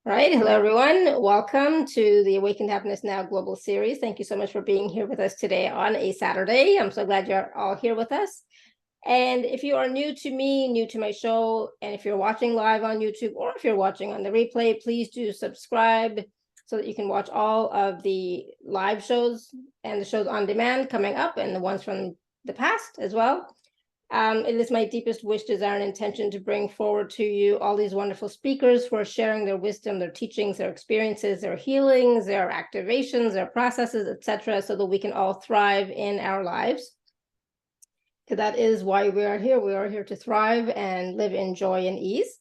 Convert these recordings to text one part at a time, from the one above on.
All right. Hello, everyone. Welcome to the Awakened Happiness Now global series. Thank you so much for being here with us today on a Saturday. I'm so glad you're all here with us. And if you are new to me, new to my show, and if you're watching live on YouTube or if you're watching on the replay, please do subscribe so that you can watch all of the live shows and the shows on demand coming up and the ones from the past as well. It is my deepest wish, desire, and intention to bring forward to you all these wonderful speakers who are sharing their wisdom, their teachings, their experiences, their healings, their activations, their processes, etc., so that we can all thrive in our lives. Because that is why we are here. We are here to thrive and live in joy and ease,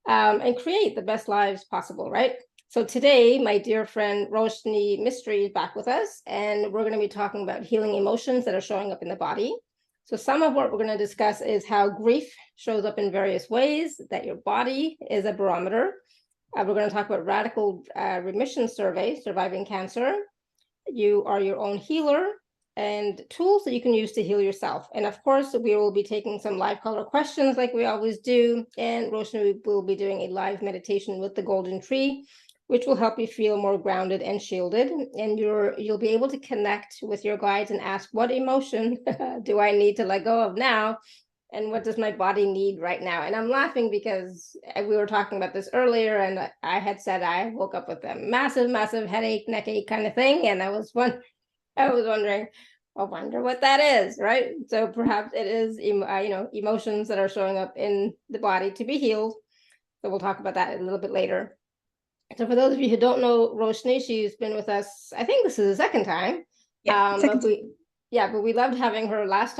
and create the best lives possible, right? So today, my dear friend Roshney Mistry is back with us, and we're going to be talking about healing emotions that are showing up in the body. So some of what we're going to discuss is how grief shows up in various ways, that your body is a barometer. We're going to talk about radical remission survey, surviving cancer. You are your own healer, and tools that you can use to heal yourself. And of course, we will be taking some live caller questions like we always do. And Roshney will be doing a live meditation with the golden tree, which will help you feel more grounded and shielded. And you'll be able to connect with your guides and ask, what emotion do I need to let go of now? And what does my body need right now? And I'm laughing because we were talking about this earlier, and I had said I woke up with a massive, massive headache, neck ache kind of thing. And I was wondering, I wonder what that is, right? So perhaps it is, emotions that are showing up in the body to be healed. So we'll talk about that a little bit later. So for those of you who don't know Roshney, she's been with us, I think this is the second time. But we loved having her last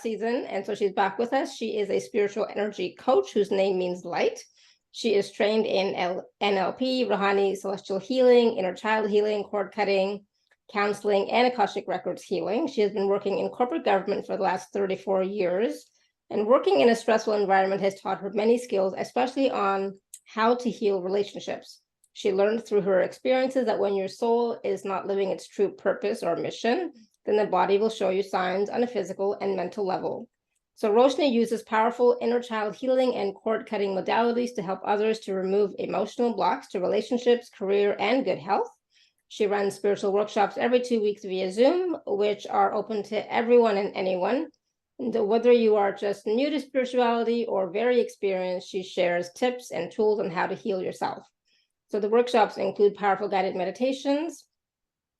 season. And so she's back with us. She is a spiritual energy coach whose name means light. She is trained in NLP, Rahanni Celestial Healing, inner child healing, cord cutting, counseling, and Akashic records healing. She has been working in corporate government for the last 34 years. And working in a stressful environment has taught her many skills, especially on how to heal relationships. She learned through her experiences that when your soul is not living its true purpose or mission, then the body will show you signs on a physical and mental level. So Roshney uses powerful inner child healing and cord cutting modalities to help others to remove emotional blocks to relationships, career, and good health. She runs spiritual workshops every 2 weeks via Zoom, which are open to everyone and anyone. And whether you are just new to spirituality or very experienced, she shares tips and tools on how to heal yourself. So the workshops include powerful guided meditations,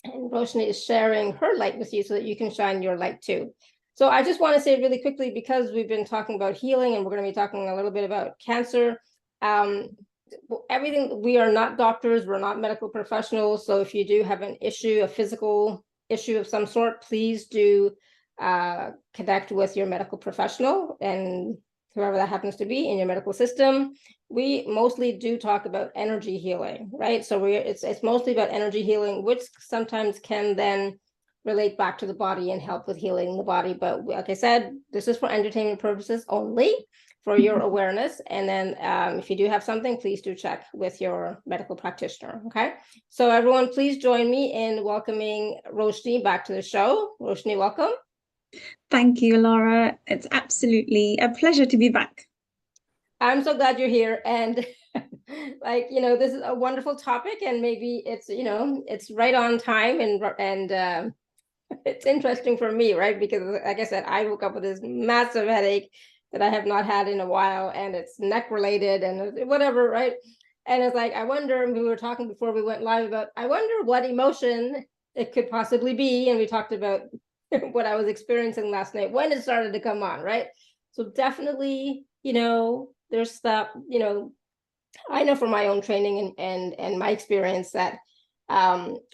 and Roshney is sharing her light with you so that you can shine your light too. So I just want to say really quickly, because we've been talking about healing and we're going to be talking a little bit about cancer, we are not doctors, we're not medical professionals. So if you do have an issue, a physical issue of some sort, please do connect with your medical professional and whoever that happens to be in your medical system. We mostly do talk about energy healing, right? So it's mostly about energy healing, which sometimes can then relate back to the body and help with healing the body. But like I said, this is for entertainment purposes only, for your awareness. And then if you do have something, please do check with your medical practitioner, okay? So everyone, please join me in welcoming Roshney back to the show. Roshney, welcome. Thank you, Laura. It's absolutely a pleasure to be back. I'm so glad you're here. And this is a wonderful topic, and maybe it's, it's right on time, and it's interesting for me, right? Because like I said, I woke up with this massive headache that I have not had in a while, and it's neck related and whatever, right? And it's like, I wonder, we were talking before we went live about, I wonder what emotion it could possibly be. And we talked about what I was experiencing last night when it started to come on, right? So definitely, there's stuff, I know from my own training and my experience that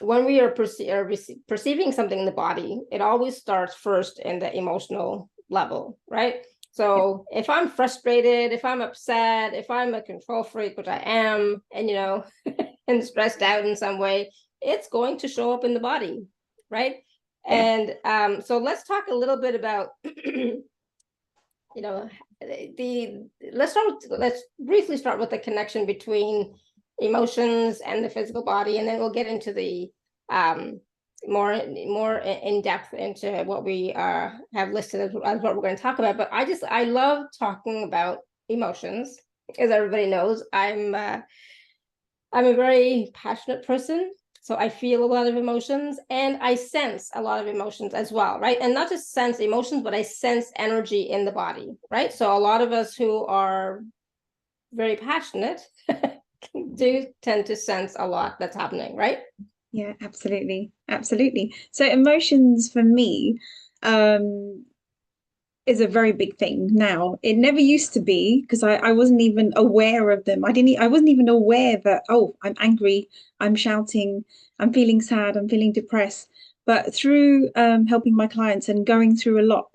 when we are perceiving something in the body, it always starts first in the emotional level, right? So if I'm frustrated, if I'm upset, if I'm a control freak, which I am, and and stressed out in some way, it's going to show up in the body, right? And so let's talk a little bit about let's briefly start with the connection between emotions and the physical body, and then we'll get into the more in depth into what we have listed as what we're going to talk about. But I love talking about emotions, as everybody knows. I'm I'm a very passionate person. So I feel a lot of emotions and I sense a lot of emotions as well, right? And not just sense emotions, but I sense energy in the body, right? So a lot of us who are very passionate do tend to sense a lot that's happening, right? Yeah, absolutely. Absolutely. So emotions for me, um, is a very big thing now. It never used to be because I wasn't even aware of them. I wasn't even aware that, oh, I'm angry, I'm shouting, I'm feeling sad, I'm feeling depressed. But through helping my clients and going through a lot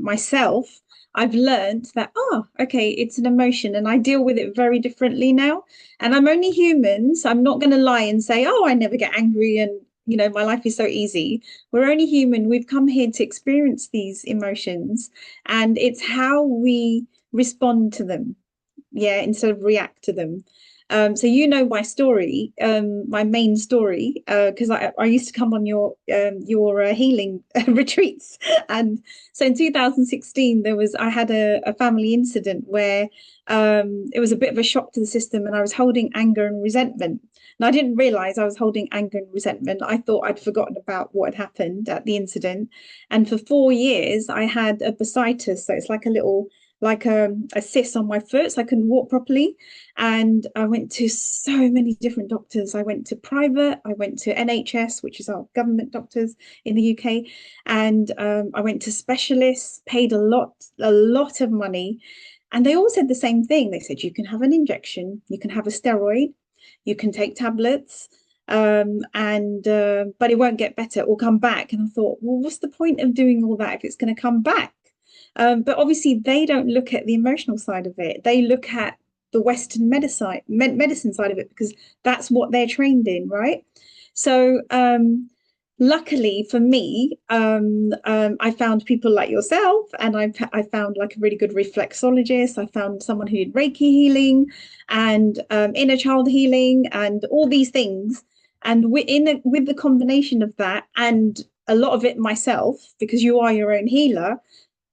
myself, I've learned that, oh, okay, it's an emotion and I deal with it very differently now. And I'm only human, so I'm not going to lie and say, oh, I never get angry and my life is so easy. We're only human. We've come here to experience these emotions, and it's how we respond to them, yeah, instead of react to them. So my story, my main story, because I used to come on your healing retreats, and so in 2016 I had a family incident where it was a bit of a shock to the system, and I was holding anger and resentment. And I didn't realize I was holding anger and resentment. I thought I'd forgotten about what had happened at the incident. And for 4 years, I had a bursitis. So it's like a cyst on my foot, so I couldn't walk properly. And I went to so many different doctors. I went to private, I went to NHS, which is our government doctors in the UK, and I went to specialists, paid a lot of money, and they all said the same thing. They said you can have an injection, you can have a steroid, you can take tablets, and but it won't get better or come back. And I thought, well, what's the point of doing all that if it's going to come back? But obviously, they don't look at the emotional side of it. They look at the Western medicine side of it because that's what they're trained in, right? So, luckily for me, I found people like yourself, and I found like a really good reflexologist. I found someone who did Reiki healing and inner child healing and all these things. And with the combination of that and a lot of it myself, because you are your own healer,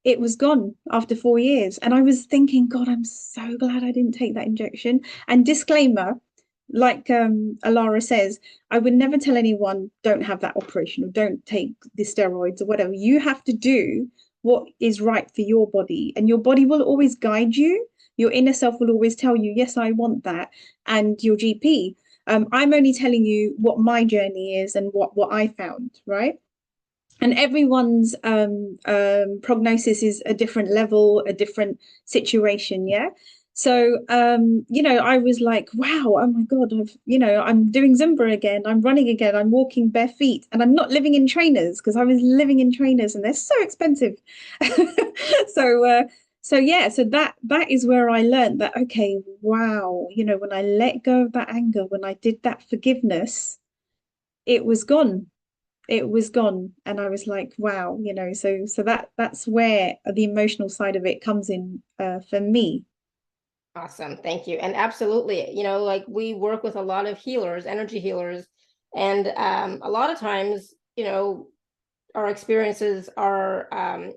it was gone after 4 years. And I was thinking, God, I'm so glad I didn't take that injection. And disclaimer, like Alara says, I would never tell anyone don't have that operation or don't take the steroids or whatever. You have to do what is right for your body, and your body will always guide you. Your inner self will always tell you, yes, I want that. And your GP. I'm only telling you what my journey is and what I found, right? And everyone's prognosis is a different level, a different situation, yeah. So I was like, wow, oh my God, I'm doing Zumba again, I'm running again, I'm walking bare feet, and I'm not living in trainers because I was living in trainers and they're so expensive. So that is where I learned that, okay, wow, when I let go of that anger, when I did that forgiveness, it was gone. It was gone. And I was like, wow, so that's where the emotional side of it comes in for me. Awesome. Thank you. And absolutely, like we work with a lot of healers, energy healers, and a lot of times, our experiences are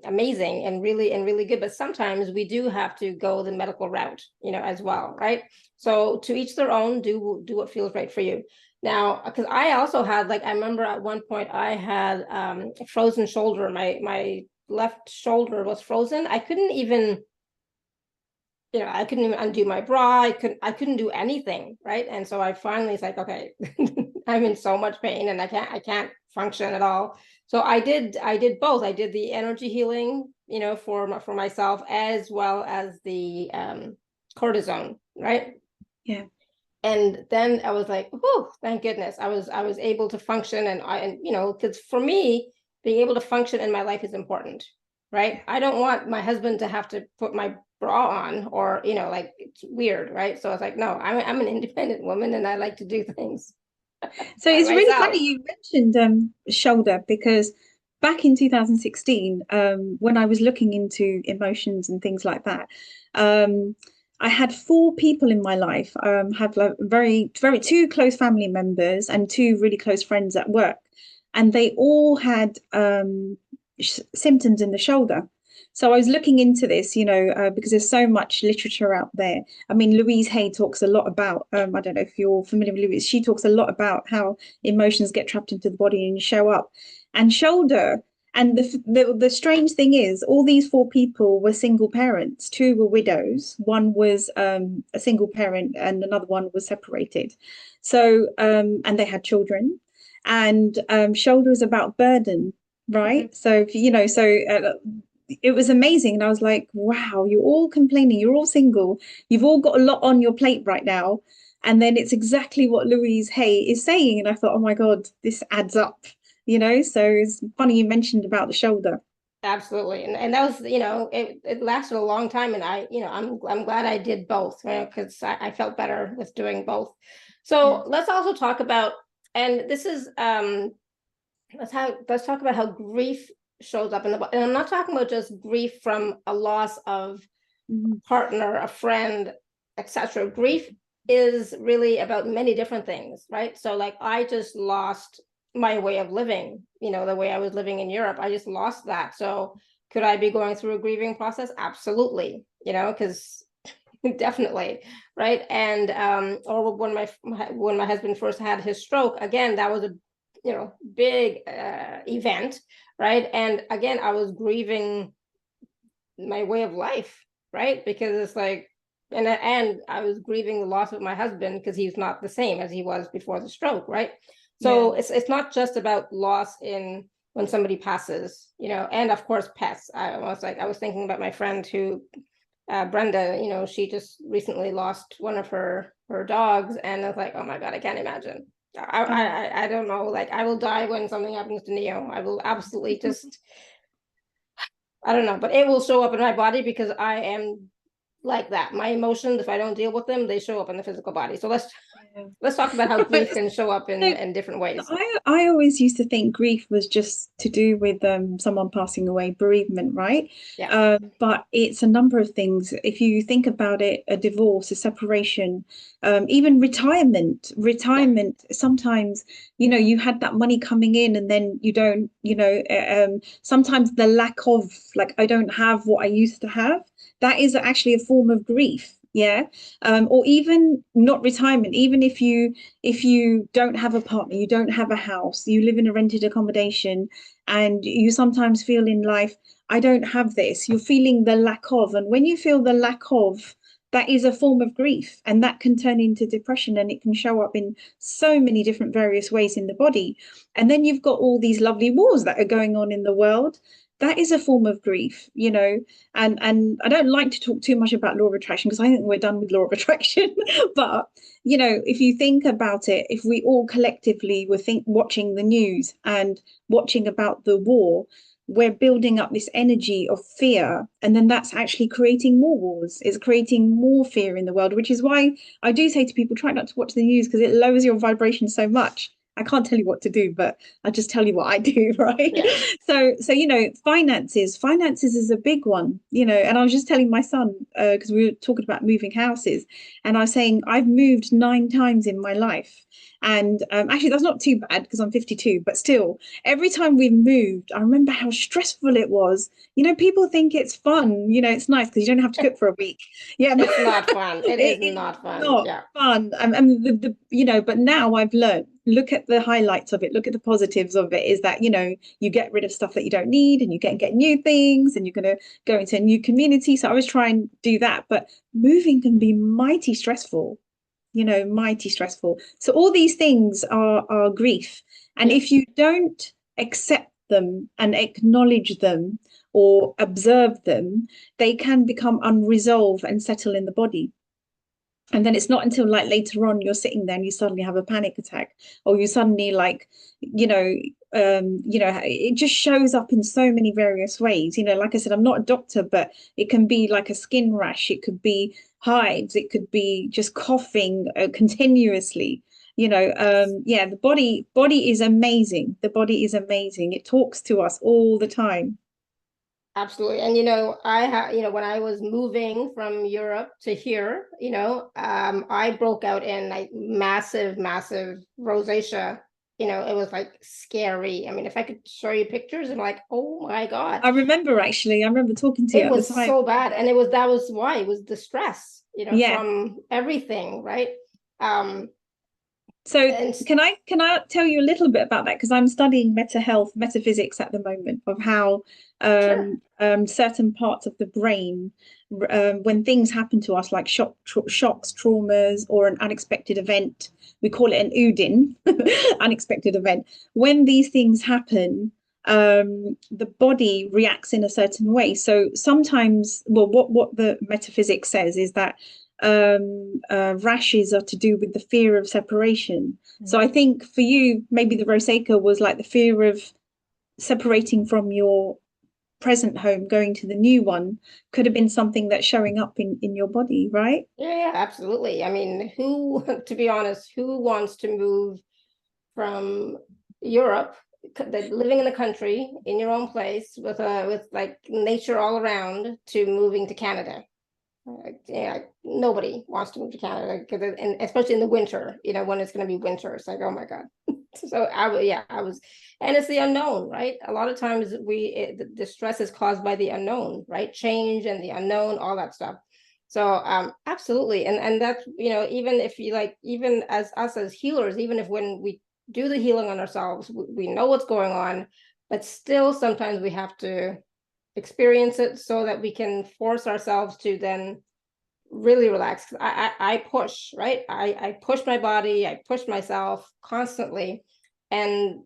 amazing and really good, but sometimes we do have to go the medical route, as well, right? So to each their own, do what feels right for you. Now, because I also had, like, I remember at one point I had a frozen shoulder. My left shoulder was frozen. I couldn't even undo my bra. I couldn't do anything, right? And so I finally was like, okay, I'm in so much pain and I can't function at all. So I did both. I did the energy healing, for myself, as well as the cortisone, right? Yeah. And then I was like, oh, thank goodness. I was able to function, and because for me, being able to function in my life is important, right? I don't want my husband to have to put my bra on, or like, it's weird, right? So I was like, no, I'm an independent woman and I like to do things So by it's really funny myself. you mentioned shoulder, because back in 2016, when I was looking into emotions and things like that, I had four people in my life, have like very, very two close family members and two really close friends at work, and they all had symptoms in the shoulder. So I was looking into this, because there's so much literature out there. I mean, Louise Hay talks a lot about, I don't know if you're familiar with Louise, she talks a lot about how emotions get trapped into the body and show up. And shoulder, and the strange thing is, all these four people were single parents. Two were widows. One was a single parent, and another one was separated. So, and they had children. And shoulder is about burden, right? So, it was amazing. And I was like, wow, you're all complaining, you're all single, you've all got a lot on your plate right now. And then it's exactly what Louise Hay is saying. And I thought, oh my God, this adds up, So it's funny you mentioned about the shoulder. Absolutely. And that was, it lasted a long time. And I'm glad I did both, right? Because I felt better with doing both. So let's also talk about, and this is let's talk about how grief shows up in the body. And I'm not talking about just grief from a loss of a partner, a friend, etc. Grief is really about many different things, right? So like I just lost my way of living, the way I was living in Europe. I just lost that. So could I be going through a grieving process? Absolutely, because definitely, right? And or when my husband first had his stroke, again, that was a big event, right? And again, I was grieving my way of life, right? Because it's like, and I was grieving the loss of my husband because he's not the same as he was before the stroke, right? So it's not just about loss in when somebody passes, and of course pets. I was thinking about my friend who Brenda, she just recently lost one of her dogs, and I was like, oh my God, I can't imagine. I don't know, like I will die when something happens to Neo. I will absolutely just, I don't know, but it will show up in my body because I am like that. My emotions, if I don't deal with them, they show up in the physical body. So let's talk about how grief can show up in different ways. I always used to think grief was just to do with someone passing away, bereavement, right? Yeah. But it's a number of things. If you think about it, a divorce, a separation, even retirement. Sometimes, you had that money coming in and then you don't, sometimes the lack of, like, I don't have what I used to have. That is actually a form of grief. Yeah. Or even not retirement, even if you don't have a partner, you don't have a house, you live in a rented accommodation, and you sometimes feel in life, I don't have this. You're feeling the lack of, and when you feel the lack of, that is a form of grief, and that can turn into depression, and it can show up in so many different various ways in the body. And then you've got all these lovely wars that are going on in the world. That is a form of grief, and I don't like to talk too much about law of attraction because I think we're done with law of attraction. But if you think about it, if we all collectively were watching the news and watching about the war, we're building up this energy of fear, and then that's actually creating more wars. It's creating more fear in the world, which is why I do say to people, try not to watch the news because it lowers your vibration so much. I can't tell you what to do, but I just tell you what I do, right? Yeah. So finances is a big one, and I was just telling my son, because we were talking about moving houses, and I was saying I've moved 9 times in my life. And actually, that's not too bad because I'm 52, but still, every time we've moved, I remember how stressful it was. People think it's fun, it's nice because you don't have to cook for a week. Yeah, It's not fun. It is not fun. Not yeah. fun. And but now I've learned, look at the highlights of it, look at the positives of it, is that, you get rid of stuff that you don't need, and you get new things, and you're going to go into a new community. So I was trying to do that, but moving can be mighty stressful. Mighty stressful. So all these things are grief. And if you don't accept them and acknowledge them or observe them, they can become unresolved and settle in the body. And then it's not until like later on you're sitting there and you suddenly have a panic attack, or you suddenly it just shows up in so many various ways. Like I said, I'm not a doctor, but it can be like a skin rash, it could be hives, it could be just coughing continuously. The body is amazing. The body is amazing. It talks to us all the time. Absolutely. And when I was moving from Europe to here, I broke out in like massive rosacea you know, it was like scary. I mean, if I could show you pictures, I'm like, oh my God. I remember actually, I remember talking to you It at the was time. so bad. And it was, that was why it was the stress, you know, Yeah. from everything, right? Um, So and can I tell you a little bit about that? Because I'm studying meta health, metaphysics at the moment, of how sure. certain parts of the brain, when things happen to us, like shocks, traumas, or an unexpected event, we call it an UDIN, unexpected event. When these things happen, the body reacts in a certain way. So sometimes, well, what the metaphysics says is that rashes are to do with the fear of separation. So I think for you, maybe the Rosacea was like the fear of separating from your present home, going to the new one, could have been something that's showing up in your body, right? Yeah, absolutely. I mean, who, to be honest, who wants to move from Europe, living in the country, in your own place, with like nature all around, to moving to Canada? Yeah, nobody wants to move to Canada, because, and especially in the winter, you know, when it's going to be winter, it's like, oh my God. So I was, and it's the unknown, right? A lot of times the stress is caused by the unknown, right? Change and the unknown, all that stuff. So absolutely. And that's, you know, even if you like, even as us as healers, even if when we do the healing on ourselves, we know what's going on, but still sometimes we have to experience it so that we can force ourselves to then really relax. I push, right? I push my body, I push myself constantly. And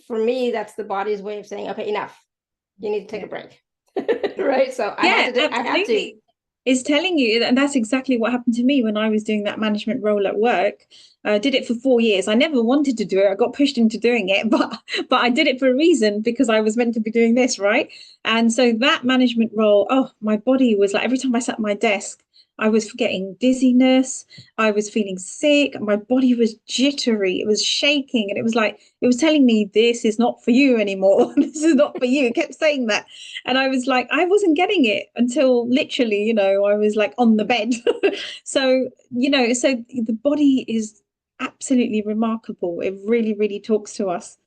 for me, that's the body's way of saying, okay, enough. You need to take Yeah. a break. Right. So Yeah, I had to. absolutely. It's telling you, and that's exactly what happened to me when I was doing that management role at work. I did it for 4 years. I never wanted to do it. I got pushed into doing it, but I did it for a reason, because I was meant to be doing this, right? And so that management role, oh, my body was like, every time I sat at my desk, I was getting dizziness. I was feeling sick. My body was jittery. It was shaking, and it was like it was telling me, this is not for you anymore. This is not for you. It kept saying that. And I was like, I wasn't getting it until literally, I was like on the bed. So, so the body is absolutely remarkable. It really, really talks to us.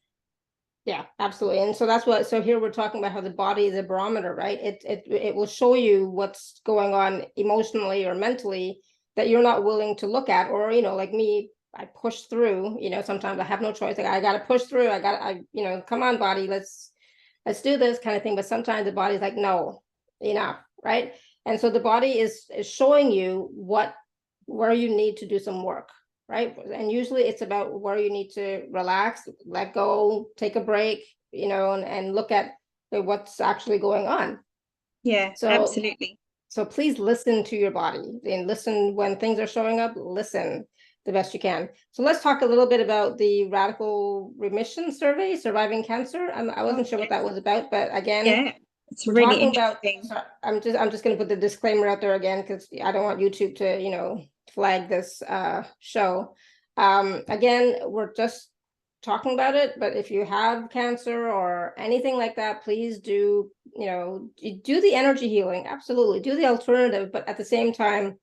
Yeah, absolutely. And so that's what, so here we're talking about how the body is a barometer, right? It will show you what's going on emotionally or mentally that you're not willing to look at. Or, you know, like me, I push through, you know, sometimes I have no choice. Like I gotta push through. You know, come on, body, let's do this kind of thing. But sometimes the body's like, no, enough, right? And so the body is showing you where you need to do some work, right? And usually it's about where you need to relax, let go, take a break, you know, and look at what's actually going on. Yeah, So, absolutely. so please listen to your body and listen when things are showing up, listen the best you can. So let's talk a little bit about the radical remission survey, surviving cancer. I Oh, wasn't sure what yes. that was about, but again, Yeah, it's we're really talking about, interesting. so I'm just going to put the disclaimer out there again, because I don't want YouTube to, you know, flag this show. Again, we're just talking about it, but if you have cancer or anything like that, please do, you know, do the energy healing. Absolutely, do the alternative, but at the same time,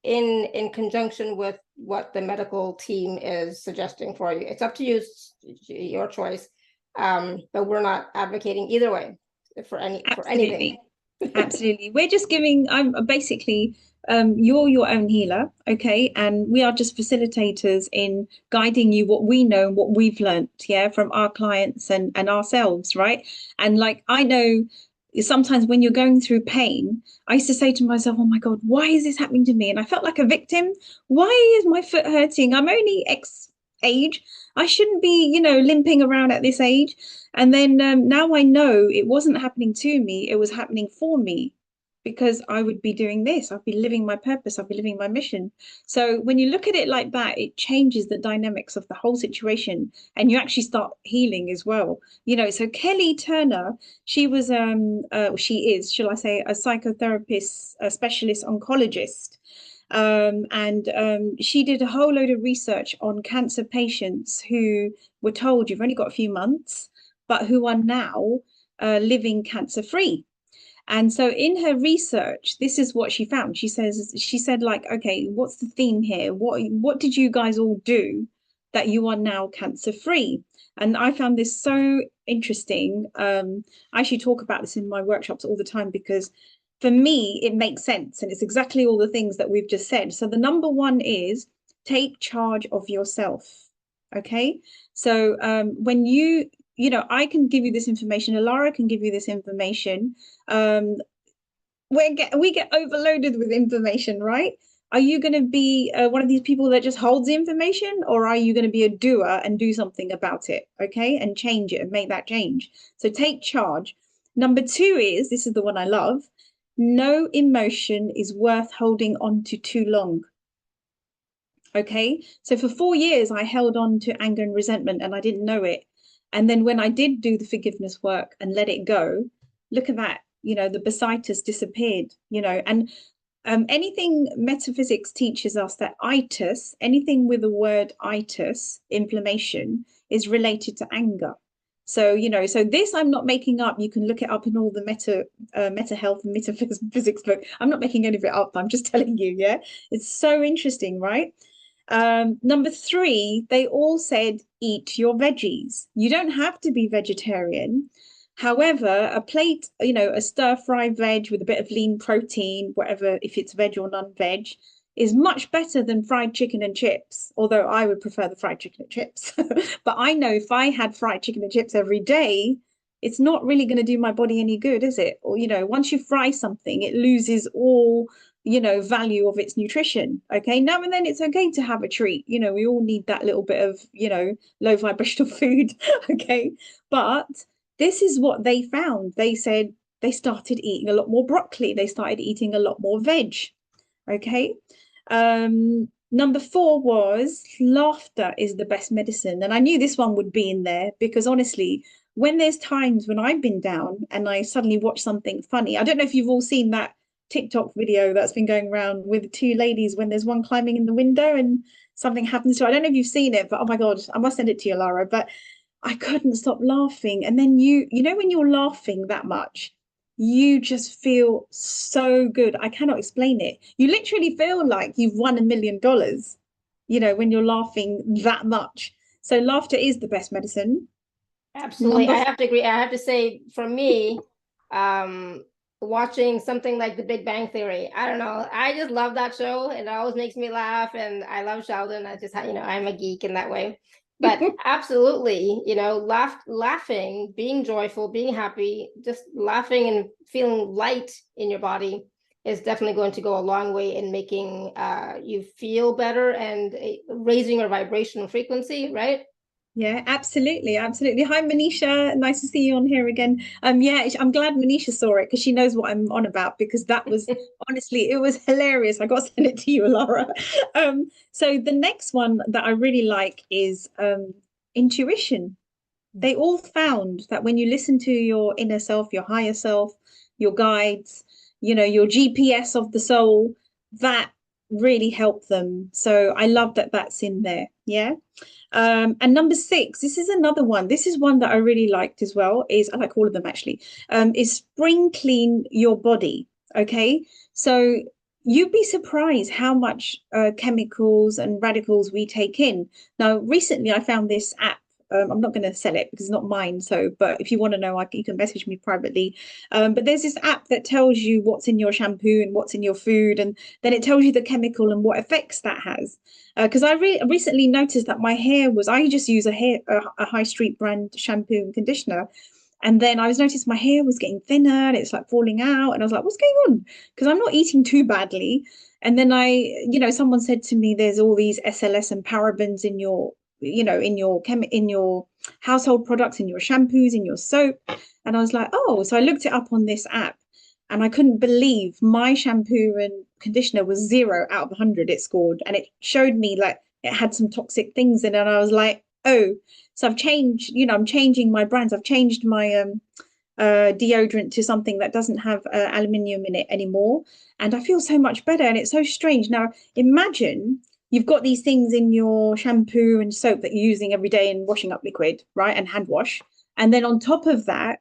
in conjunction with what the medical team is suggesting for you. It's up to you, it's your choice. But we're not advocating either way for anything. Absolutely. Absolutely. We're just giving, I'm basically, you're your own healer, okay? And we are just facilitators in guiding you what we know and what we've learned, yeah, from our clients and ourselves, right? And like, I know sometimes when you're going through pain, I used to say to myself, oh my God, why is this happening to me? And I felt like a victim. Why is my foot hurting? I'm only X age. I shouldn't be, limping around at this age. And then now I know it wasn't happening to me, it was happening for me, because I would be doing this. I'd be living my purpose. I'd be living my mission. So when you look at it like that, it changes the dynamics of the whole situation, and you actually start healing as well. So Kelly Turner, she is, shall I say, a psychotherapist, a specialist oncologist. And she did a whole load of research on cancer patients who were told you've only got a few months, but who are now living cancer free. And so in her research, this is what she found. She said, like, okay, what's the theme here? What did you guys all do that you are now cancer free. And I found this so interesting. I actually talk about this in my workshops all the time, because for me, it makes sense. And it's exactly all the things that we've just said. So the number one is take charge of yourself. Okay. So when I can give you this information, Alara can give you this information. We get overloaded with information, right? Are you going to be one of these people that just holds the information, or are you going to be a doer and do something about it? Okay. And change it and make that change. So take charge. Number two this is the one I love. No emotion is worth holding on to too long. Okay. So for 4 years, I held on to anger and resentment and I didn't know it. And then when I did do the forgiveness work and let it go, look at that, the bursitis disappeared, and anything metaphysics teaches us that itis, anything with the word itis, inflammation, is related to anger. So, so this I'm not making up. You can look it up in all the meta health and metaphysics book. I'm not making any of it up. I'm just telling you, yeah. It's so interesting, right? Number three, they all said eat your veggies. You don't have to be vegetarian. However, a plate, a stir-fry veg with a bit of lean protein, whatever, if it's veg or non-veg, is much better than fried chicken and chips, although I would prefer the fried chicken and chips. But I know if I had fried chicken and chips every day, it's not really going to do my body any good, is it? Or, once you fry something, it loses all value of its nutrition. Okay, now and then it's okay to have a treat. We all need that little bit of low vibrational food. Okay, but this is what they found. They said they started eating a lot more broccoli, they started eating a lot more veg. Okay. Number four was laughter is the best medicine, and I knew this one would be in there because honestly, when there's times when I've been down and I suddenly watch something funny, I don't know if you've all seen that TikTok video that's been going around with two ladies when there's one climbing in the window and something happens to her. I don't know if you've seen it, but oh my God, I must send it to you, Lara. But I couldn't stop laughing. And then when you're laughing that much, you just feel so good. I cannot explain it. You literally feel like you've won $1 million, when you're laughing that much. So laughter is the best medicine. Absolutely. I have to agree. I have to say, for me, watching something like The Big Bang Theory, I don't know, I just love that show. It always makes me laugh, and I love Sheldon. I just, I'm a geek in that way. But absolutely, laughing, being joyful, being happy, just laughing and feeling light in your body is definitely going to go a long way in making you feel better and raising your vibrational frequency, right? Yeah, absolutely. Absolutely. Hi, Manisha. Nice to see you on here again. Yeah, I'm glad Manisha saw it because she knows what I'm on about, because that was honestly, it was hilarious. I got to send it to you, Laura. So the next one that I really like is intuition. They all found that when you listen to your inner self, your higher self, your guides, your GPS of the soul, that really helped them. So I love that that's in there. Yeah. And number 6, this is another one. This is one that I really liked as well. I like all of them actually. Is spring clean your body. Okay. So you'd be surprised how much chemicals and radicals we take in. Now, recently I found this app. I'm not going to sell it because it's not mine. So, but if you want to know, you can message me privately. But there's this app that tells you what's in your shampoo and what's in your food, and then it tells you the chemical and what effects that has. Because I recently noticed that I just use a high street brand shampoo and conditioner. And then I was noticing my hair was getting thinner and it's like falling out. And I was like, what's going on? Because I'm not eating too badly. And then someone said to me, there's all these SLS and parabens in your in your household products, in your shampoos, in your soap. And I was like, oh, so I looked it up on this app and I couldn't believe my shampoo and conditioner was 0 out of 100 it scored. And it showed me like it had some toxic things in it. And I was like, oh, so I've changed, I'm changing my brands. I've changed my deodorant to something that doesn't have aluminium in it anymore. And I feel so much better. And it's so strange. Now, imagine you've got these things in your shampoo and soap that you're using every day in washing up liquid, right? And hand wash. And then on top of that,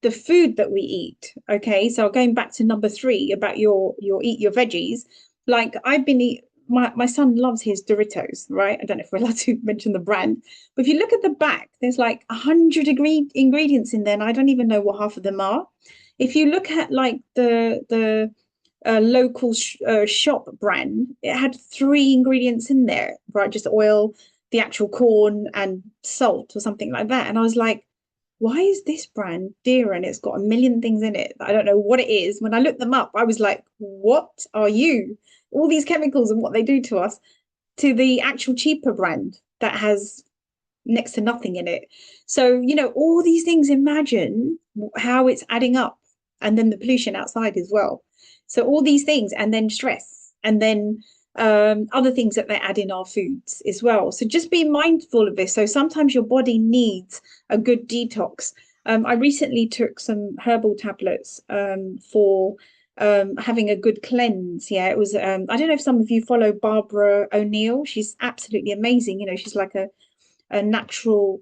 the food that we eat. Okay. So going back to number 3 about your eat your veggies. Like I've been my son loves his Doritos, right? I don't know if we're allowed to mention the brand, but if you look at the back, there's like 100 ingredients in there, and I don't even know what half of them are. If you look at like the local shop brand, it had 3 ingredients in there, right? Just oil, the actual corn, and salt or something like that. And I was like, why is this brand dear and it's got a million things in it? I don't know what it is. When I looked them up, I was like, what are you? All these chemicals and what they do to us, to the actual cheaper brand that has next to nothing in it. So, all these things, imagine how it's adding up, and then the pollution outside as well. So all these things, and then stress, and then other things that they add in our foods as well. So just be mindful of this. So sometimes your body needs a good detox. I recently took some herbal tablets for having a good cleanse. Yeah, it was, I don't know if some of you follow Barbara O'Neill. She's absolutely amazing. She's like a natural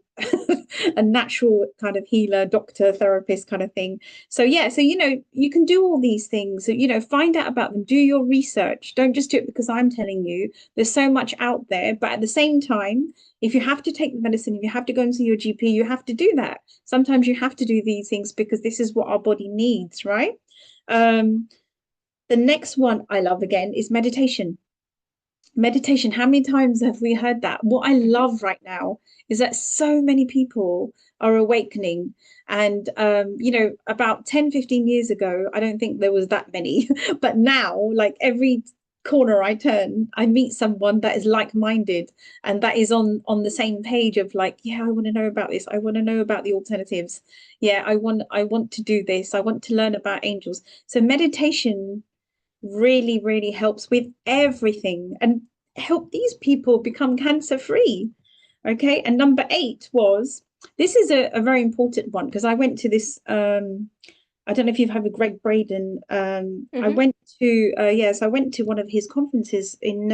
a natural kind of healer, doctor, therapist kind of thing. So yeah, so you can do all these things. So find out about them, do your research. Don't just do it because I'm telling you. There's so much out there, but at the same time, if you have to take the medicine, if you have to go and see your GP, you have to do that. Sometimes you have to do these things because this is what our body needs, right? The next one I love again is meditation. Meditation, how many times have we heard that? What I love right now is that so many people are awakening. And about 10-15 years ago, I don't think there was that many, but now, like, every corner I turn, I meet someone that is like-minded and that is on the same page of like, yeah, I want to know about this, I want to know about the alternatives, yeah, I want to do this, I want to learn about angels. So meditation really, really helps with everything and help these people become cancer free. Okay. And number 8 was, this is a very important one, because I went to this, I don't know if you've had with Greg Braden. I went to, I went to one of his conferences in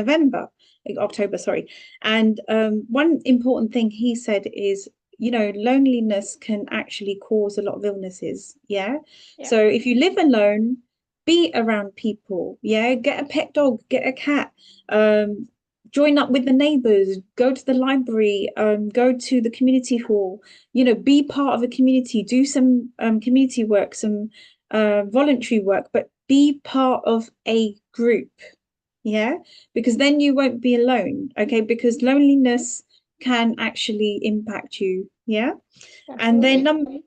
October, sorry. And one important thing he said is, loneliness can actually cause a lot of illnesses. Yeah. So if you live alone, be around people. Yeah. Get a pet dog, get a cat. Join up with the neighbors, go to the library, go to the community hall, be part of a community, do some community work, some voluntary work, but be part of a group. Yeah, because then you won't be alone. Okay, because loneliness can actually impact you. Yeah. Absolutely.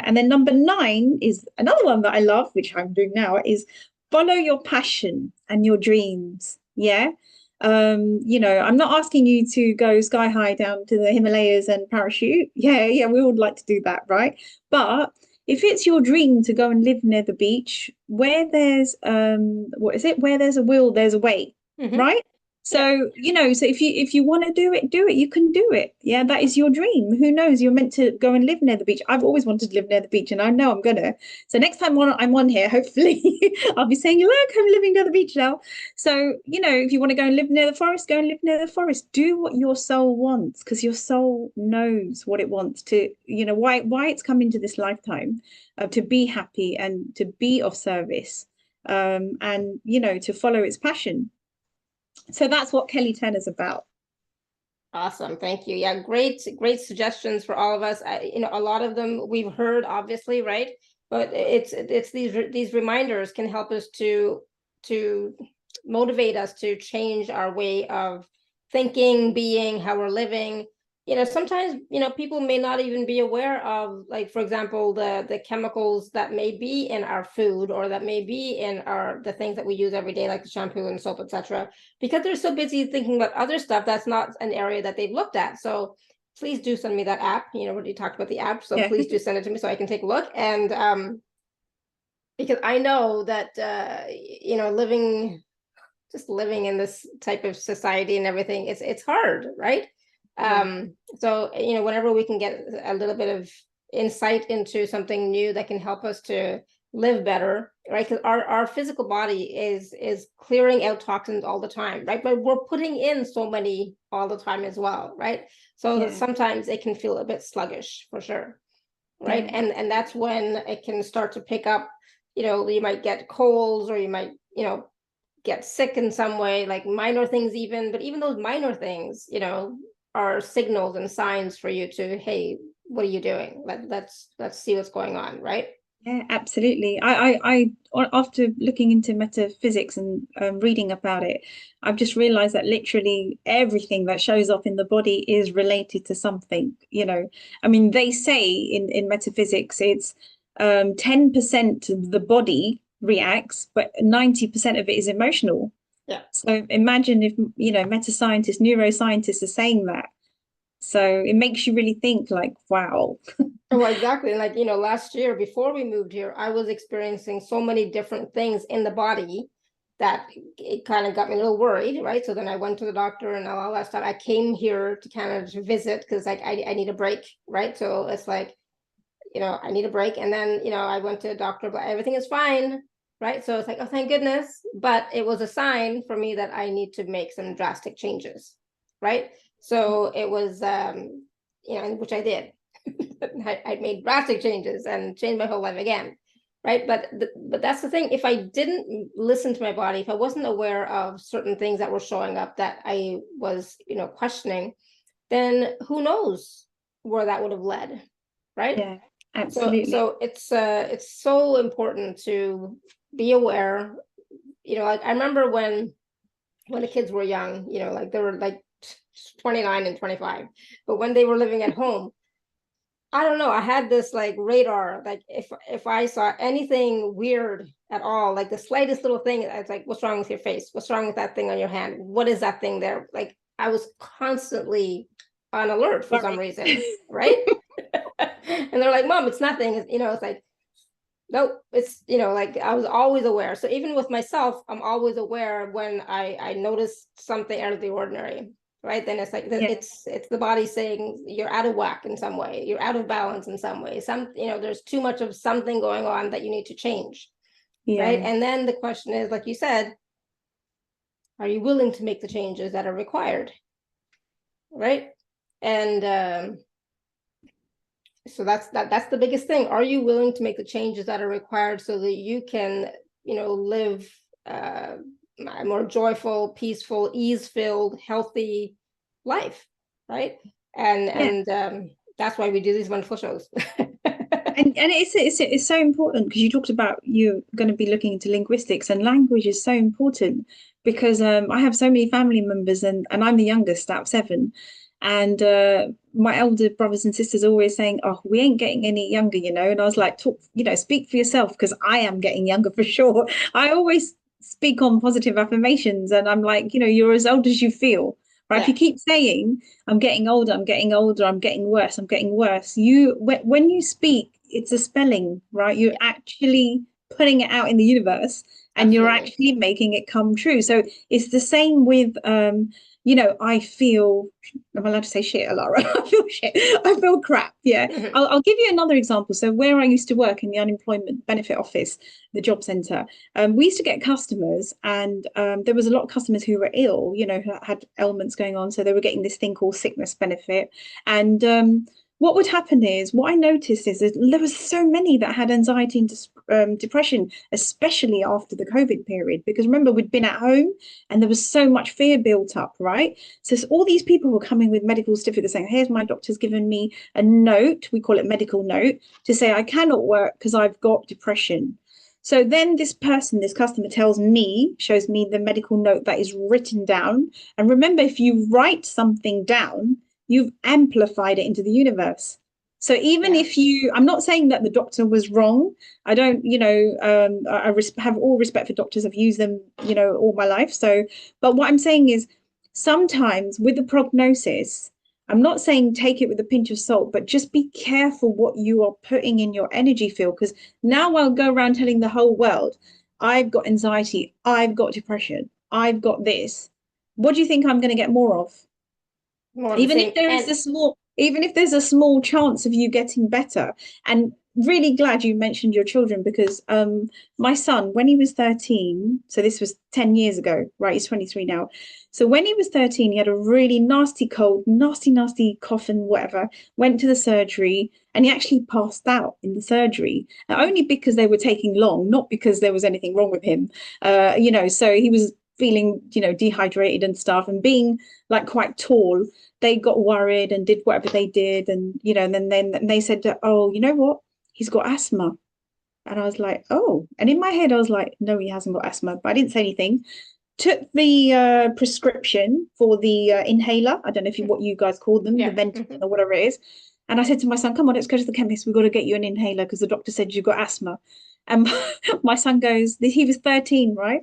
And then number 9 is another one that I love, which I'm doing now, is follow your passion and your dreams. Yeah. I'm not asking you to go sky high down to the Himalayas and parachute. Yeah, we would like to do that, right? But if it's your dream to go and live near the beach, where there's where there's a will, there's a way, right? So, so if you want to do it, you can do it. Yeah, that is your dream. Who knows? You're meant to go and live near the beach. I've always wanted to live near the beach, and I know I'm gonna. So next time I'm on here, hopefully I'll be saying, look, I'm living near the beach now. So, if you want to go and live near the forest, go and live near the forest. Do what your soul wants, because your soul knows what it wants to, why it's come into this lifetime, to be happy and to be of service, and, to follow its passion. So that's what Kelly Tenner's about. Awesome. Thank you. Yeah, great suggestions for all of us. A lot of them we've heard, obviously, right? But it's these reminders can help us to motivate us to change our way of thinking, being, how we're living. Sometimes, people may not even be aware of, like, for example, the chemicals that may be in our food, or that may be in the things that we use every day, like the shampoo and soap, etc., because they're so busy thinking about other stuff. That's not an area that they've looked at. So please do send me that app. We talked about the app, so please do send it to me so I can take a look. And because I know that living in this type of society and everything, it's hard, right? So whenever we can get a little bit of insight into something new that can help us to live better, right? Because our physical body is clearing out toxins all the time, right? But we're putting in so many all the time as well, right? So that sometimes it can feel a bit sluggish, for sure, right? And that's when it can start to pick up. You might get colds, or you might get sick in some way, like minor things even, but even those minor things, you know, are signals and signs for you to, hey, what are you doing? Let's see what's going on, right? Yeah, absolutely. After looking into metaphysics and reading about it, I've just realized that literally everything that shows up in the body is related to something, you know. I mean, they say in metaphysics, it's 10% of the body reacts, but 90% of it is emotional. Yeah. So imagine if, you know, meta scientists, neuroscientists are saying that. So it makes you really think like, wow. Oh, exactly. And like, you know, last year before we moved here, I was experiencing so many different things in the body that it kind of got me a little worried, right? So then I went to the doctor and all that stuff. I came here to kind of visit because like I need a break, right? So it's like, you know, I need a break. And then, you know, I went to a doctor, but everything is fine, right? So it's like, oh, thank goodness. But it was a sign for me that I need to make some drastic changes, right? So it was, you know, which I did. I made drastic changes and changed my whole life again, right? But that's the thing. If I didn't listen to my body, if I wasn't aware of certain things that were showing up that I was, you know, questioning, then who knows where that would have led, right? Yeah, absolutely. So it's so important to be aware. You know, like I remember when the kids were young, you know, like they were like 29 and 25, but when they were living at home, I don't know, I had this like radar, like if I saw anything weird at all, like the slightest little thing, I was like, what's wrong with your face? What's wrong with that thing on your hand? What is that thing there? Like I was constantly on alert for some reason, right? And they're like, Mom, it's nothing. It's, you know, it's like, nope, it's, you know, like I was always aware. So even with myself, I'm always aware when I notice something out of the ordinary, right? Then it's like Yeah. it's the body saying you're out of whack in some way, you're out of balance in some way. Some, you know, there's too much of something going on that you need to change, right? Yeah. And then the question is, like you said, are you willing to make the changes that are required, right? And so that's the biggest thing. Are you willing to make the changes that are required so that you can, you know, live a more joyful, peaceful, ease-filled, healthy life, right? Yeah. And that's why we do these wonderful shows. And it's so important because you talked about you're going to be looking into linguistics, and language is so important because I have so many family members, and I'm the youngest out of seven, and my elder brothers and sisters are always saying, "Oh, we ain't getting any younger," you know. And I was like, "Talk, you know, speak for yourself," because I am getting younger for sure. I always speak on positive affirmations, and I'm like, you know, you're as old as you feel. Right. If Yeah. you keep saying, I'm getting older, I'm getting older, I'm getting worse, I'm getting worse, you when you speak, it's a spelling, right? You're actually putting it out in the universe and you're Absolutely. actually making it come true. So it's the same with you know, I feel, I'm allowed to say shit, Alara. I feel shit. I feel crap. Yeah. Mhm. I'll give you another example. So where I used to work in the unemployment benefit office, the job centre, we used to get customers, and there was a lot of customers who were ill, you know, who had ailments going on. So they were getting this thing called sickness benefit. And what would happen is, what I noticed is that there was so many that had anxiety and depression, especially after the COVID period, because remember, we'd been at home and there was so much fear built up, right? So all these people were coming with medical certificates saying, here's my doctor's given me a note, we call it medical note, to say I cannot work because I've got depression. So then this person, this customer tells me, shows me the medical note that is written down. And remember, if you write something down, you've amplified it into the universe. So even Yeah. if you, I'm not saying that the doctor was wrong. I don't, you know, have all respect for doctors. I've used them, you know, all my life. So, but what I'm saying is sometimes with the prognosis, I'm not saying take it with a pinch of salt, but just be careful what you are putting in your energy field. Because now I'll go around telling the whole world, I've got anxiety, I've got depression, I've got this. What do you think I'm going to get more of? More of the Even if same. there is And a small, even if there's a small chance of you getting better. And really glad you mentioned your children, because my son, when he was 13, so this was 10 years ago, right? He's 23 now. So when he was 13, he had a really nasty cold, nasty cough and whatever, went to the surgery, and he actually passed out in the surgery, only because they were taking long, not because there was anything wrong with him. So he was feeling, dehydrated and stuff, and being like quite tall, they got worried and did whatever they did. And, and then they said, oh, you know what? He's got asthma. And I was like, oh. And in my head, I was like, no, he hasn't got asthma. But I didn't say anything. Took the prescription for the inhaler. I don't know what you guys call them, the Ventolin or whatever it is. And I said to my son, come on, let's go to the chemist. We've got to get you an inhaler because the doctor said you've got asthma. And my son goes, he was 13, right?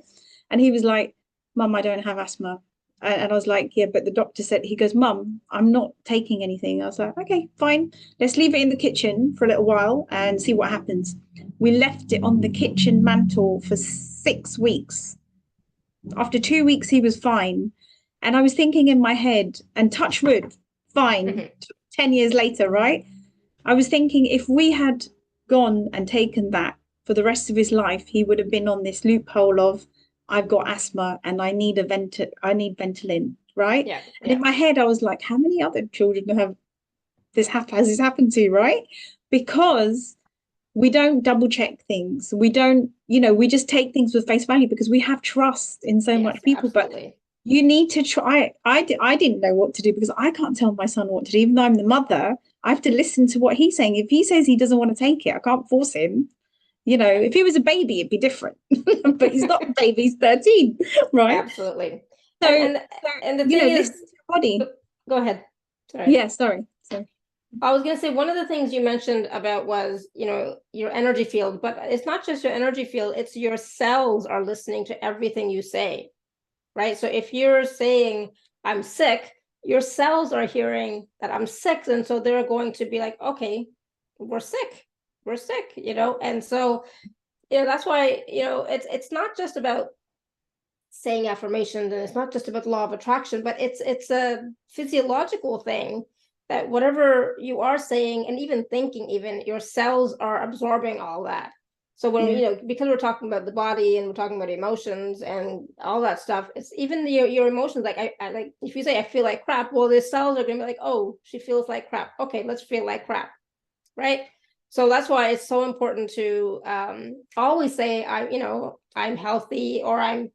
And he was like, Mum, I don't have asthma. And I was like, yeah, but the doctor said, he goes, Mum, I'm not taking anything. I was like, okay, fine. Let's leave it in the kitchen for a little while and see what happens. We left it on the kitchen mantle for 6 weeks. After 2 weeks, he was fine. And I was thinking in my head, and touch wood, fine, 10 years later, right? I was thinking if we had gone and taken that for the rest of his life, he would have been on this loophole of, I've got asthma and I need Ventolin, right? Yeah. And in my head, I was like, how many other children has this happened to, right? Because we don't double check things. We don't, we just take things with face value because we have trust in so much people. Absolutely. But you need to try. I didn't know what to do because I can't tell my son what to do. Even though I'm the mother, I have to listen to what he's saying. If he says he doesn't want to take it, I can't force him. If he was a baby, it'd be different. But he's not a baby, he's 13, right? Absolutely. So, and the thing is, listen to your body. Go ahead. Sorry. Yeah, sorry. I was going to say, one of the things you mentioned about was, your energy field, but it's not just your energy field, it's your cells are listening to everything you say, right? So if you're saying, I'm sick, your cells are hearing that I'm sick. And so they're going to be like, okay, we're sick, and so, that's why, it's not just about saying affirmations, and it's not just about the law of attraction, but it's a physiological thing that whatever you are saying and even thinking, even your cells are absorbing all that. So when because we're talking about the body and we're talking about emotions and all that stuff, it's even your emotions. Like I like, if you say I feel like crap, well, the cells are gonna be like, oh, she feels like crap. Okay, let's feel like crap, right? So that's why it's so important to always say I'm healthy, or I'm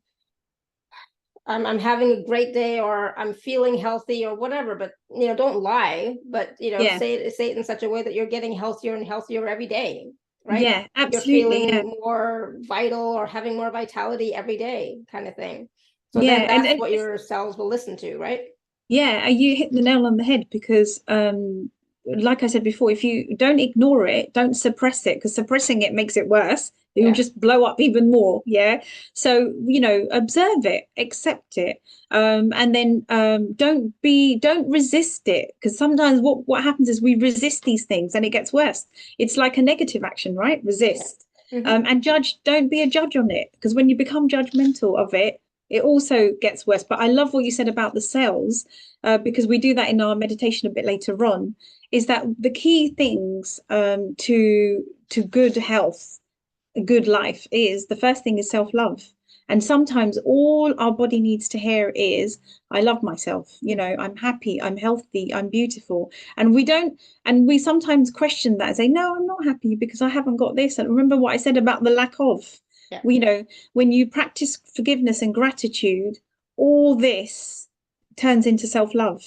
having a great day, or I'm feeling healthy, or whatever. But don't lie, but say it in such a way that you're getting healthier and healthier every day, right? Yeah, absolutely. You're feeling more vital or having more vitality every day, kind of thing. So then that's what your cells will listen to, right? Yeah, you hit the nail on the head, because like I said before, if you don't ignore it, don't suppress it, because suppressing it makes it worse. You'll just blow up even more. Yeah. So, observe it, accept it. And then don't resist it. Because sometimes what happens is we resist these things and it gets worse. It's like a negative action, right? Resist. And don't be a judge on it. Because when you become judgmental of it, it also gets worse. But I love what you said about the cells, because we do that in our meditation a bit later on, is that the key things to good health, a good life, is the first thing is self-love. And sometimes all our body needs to hear is, I love myself, I'm happy, I'm healthy, I'm beautiful. And we sometimes question that and say, no, I'm not happy because I haven't got this. And remember what I said about the lack of. When you practice forgiveness and gratitude, all this turns into self-love.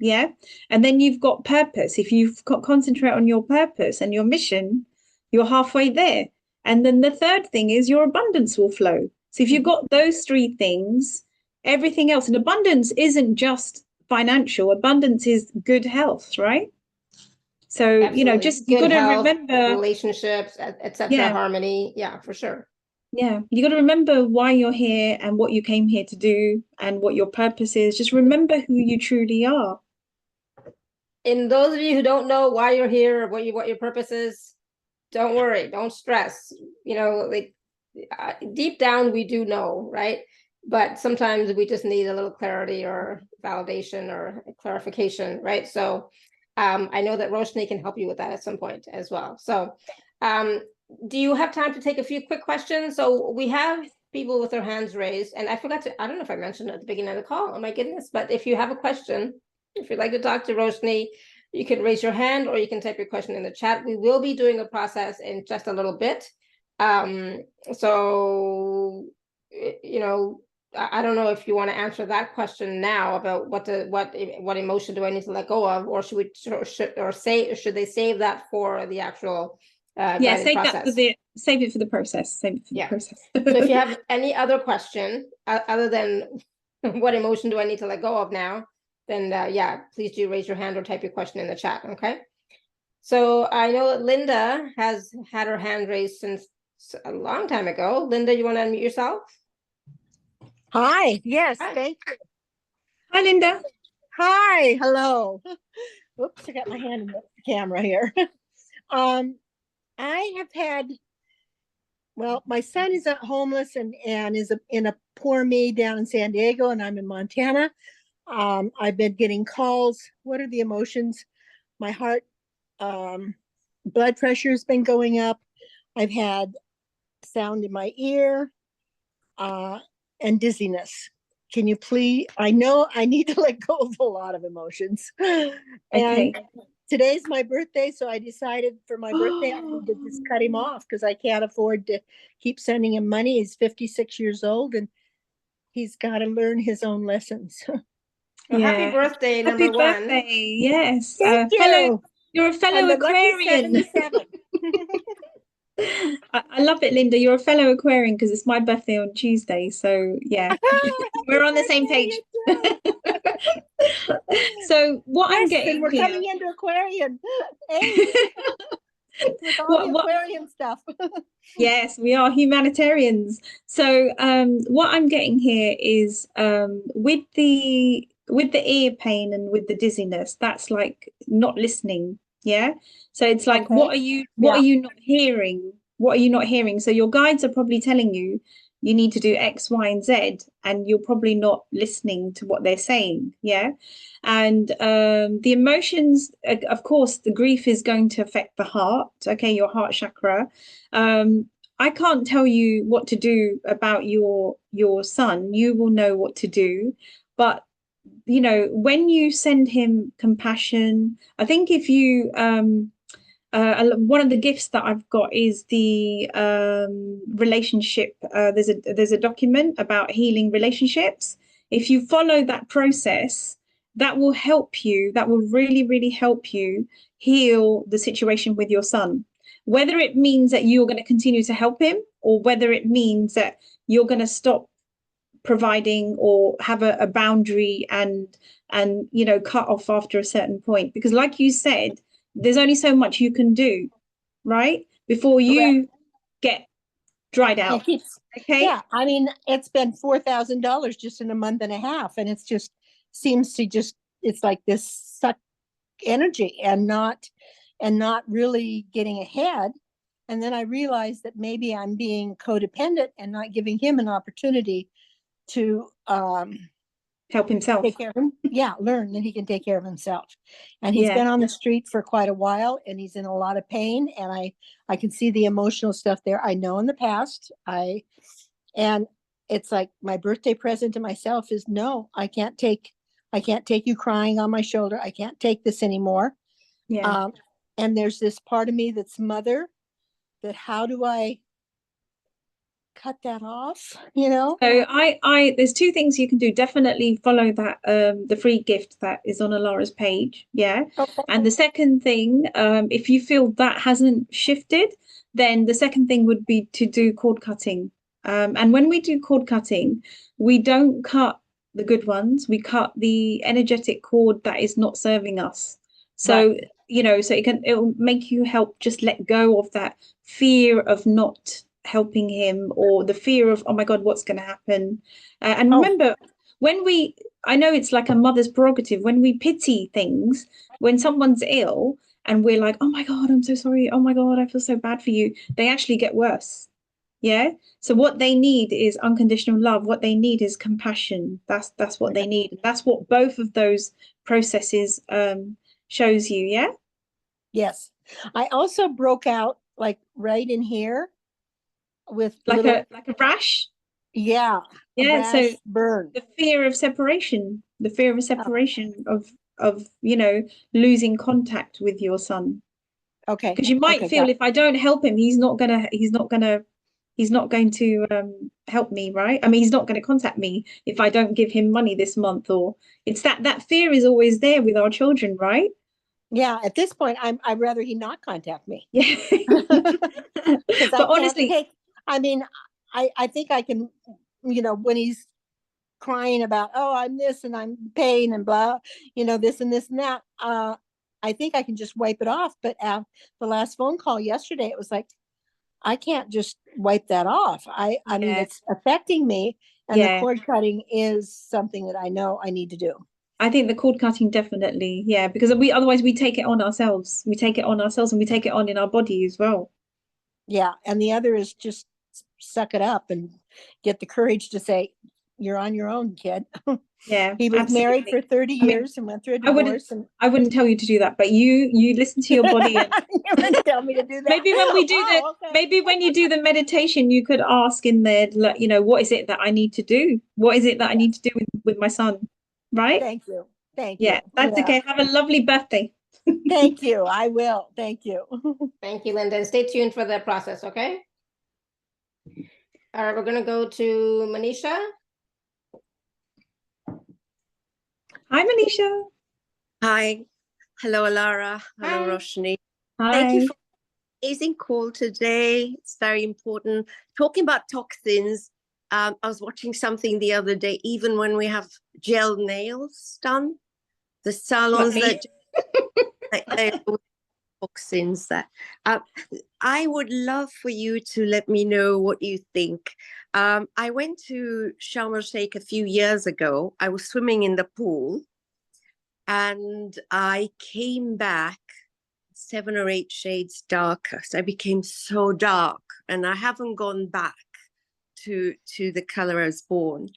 And then you've got purpose. If you concentrate on your purpose and your mission, you're halfway there. And then the third thing is your abundance will flow. So if you've got those three things, everything else, and abundance isn't just financial, abundance is good health, right? So, Absolutely. just you got to remember relationships, etc., harmony. Yeah, for sure. Yeah, you got to remember why you're here and what you came here to do and what your purpose is. Just remember who you truly are. And those of you who don't know why you're here or what your purpose is, don't worry, don't stress. Deep down we do know, right? But sometimes we just need a little clarity or validation or clarification, right? So I know that Roshney can help you with that at some point as well. So Do you have time to take a few quick questions? So we have people with their hands raised, and I forgot to, I don't know if I mentioned it at the beginning of the call, oh my goodness, but if you have a question, if you'd like to talk to Roshney, you can raise your hand or you can type your question in the chat. We will be doing a process in just a little bit. So, you know, I don't know if you want to answer that question now about what emotion do I need to let go of, or should they save that for the actual guided save process? that for the save it for the process. Save it for the process. So if you have any other question other than what emotion do I need to let go of now, then yeah, please do raise your hand or type your question in the chat. Okay. So I know that Linda has had her hand raised since a long time ago. Linda, you want to unmute yourself? Hi. Yes. Hi. Thank you. Hi, Linda. Hi. Hello. Oops, I got my hand in the camera here. I have had, well, my son is homeless and is in a poor me down in San Diego, and I'm in Montana. I've been getting calls. What are the emotions? My heart, blood pressure has been going up. I've had sound in my ear, and dizziness. Can you please? I know I need to let go of a lot of emotions. And today's my birthday, so I decided for my birthday I need to just cut him off because I can't afford to keep sending him money. He's 56 years old and he's got to learn his own lessons. Well, happy birthday, number one. Happy birthday, yes. Thank you. You're a fellow Aquarian. I love it, Linda. You're a fellow Aquarian because it's my birthday on Tuesday. So yeah, we're on the same page. So what I'm getting we're here, coming into Aquarian. With all the aquarium stuff. Yes, we are humanitarians. So what I'm getting here is with the ear pain and with the dizziness, that's like not listening. Yeah. So it's like, what are you not hearing? What are you not hearing? So your guides are probably telling you you need to do X, Y, and Z, and you're probably not listening to what they're saying. Yeah. And the emotions, of course, the grief is going to affect the heart. Okay, your heart chakra. I can't tell you what to do about your son. You will know what to do. But you know, when you send him compassion, I think if you one of the gifts that I've got is the relationship. There's a document about healing relationships. If you follow that process, that will help you. That will really, really help you heal the situation with your son. Whether it means that you're going to continue to help him, or whether it means that you're going to stop providing or have a boundary and you know, cut off after a certain point, because like you said, there's only so much you can do, right, before you get dried out. Okay. Yeah, I mean, it's been $4,000 just in a month and a half, and it's just seems to just, it's like this suck energy and not really getting ahead. And then I realized that maybe I'm being codependent and not giving him an opportunity to help himself, take care of him. Yeah, learn that he can take care of himself. And he's been on the street for quite a while, and he's in a lot of pain, and I can see the emotional stuff there. I know in the past and it's like my birthday present to myself is, no, I can't take you crying on my shoulder. I can't take this anymore. And there's this part of me that's mother, that how do I cut that off, you know? So I there's two things you can do. Definitely follow that the free gift that is on Alara's page. And the second thing, if you feel that hasn't shifted, then the second thing would be to do cord cutting. And when we do cord cutting, we don't cut the good ones, we cut the energetic cord that is not serving us. So you know, so it'll make you help just let go of that fear of not helping him, or the fear of, oh my God, what's going to happen. And remember, I know it's like a mother's prerogative, when we pity things, when someone's ill and we're like, oh my God, I'm so sorry, oh my God, I feel so bad for you, they actually get worse. So what they need is unconditional love. What they need is compassion. That's what they need. That's what both of those processes shows you. Yes. I also broke out like right in here with like little, a rash. yeah, a Yeah, so rash burn. the fear of separation, of losing contact with your son. Okay. Because you might feel, if I don't help him, he's not going to help me, right? I mean, he's not going to contact me if I don't give him money this month. Or it's that fear is always there with our children, right? Yeah, at this point, I'd rather he not contact me. Yeah. Because But honestly, I mean, I think I can, when he's crying about, oh, I'm this and I'm in pain and blah, this and this and that, I think I can just wipe it off. But the last phone call yesterday, it was like, I can't just wipe that off. I mean, it's affecting me, and the cord cutting is something that I know I need to do. I think the cord cutting definitely, because otherwise we take it on ourselves. We take it on ourselves, and we take it on in our body as well. Yeah, and the other is just suck it up and get the courage to say, you're on your own, kid. Yeah, he was absolutely. married for 30 years and went through a divorce. I wouldn't tell you to do that, but you listen to your body. And you wouldn't tell me to do that. Maybe when we do maybe when you do the meditation, you could ask in there, what is it that I need to do? What is it that I need to do with my son? Right? Thank you. Yeah, that's okay. Have a lovely birthday. Thank you. I will. Thank you. Thank you, Linda. Stay tuned for the process, okay? All right, we're going to go to Manisha. Hi, Manisha. Hi. Hello, Alara. Hello, Hi. Roshni. Hi. Thank you for the amazing call today. It's very important. Talking about toxins, I was watching something the other day, even when we have gel nails done, the salons that they toxins that. I would love for you to let me know what you think. I went to Sharm el-Sheikh a few years ago. I was swimming in the pool, and I came back 7 or 8 shades darker. So I became so dark, and I haven't gone back to the color I was born.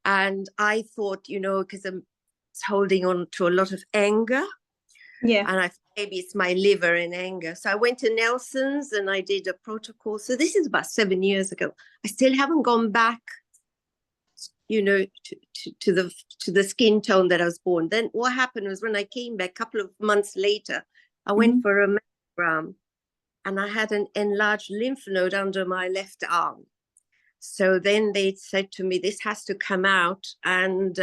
And I thought, because I'm holding on to a lot of anger. Yeah. And I thought maybe it's my liver in anger. So I went to Nelson's and I did a protocol. So this is about 7 years ago. I still haven't gone back, to the skin tone that I was born. Then what happened was, when I came back a couple of months later, I went for a mammogram, and I had an enlarged lymph node under my left arm. So then they said to me, this has to come out, and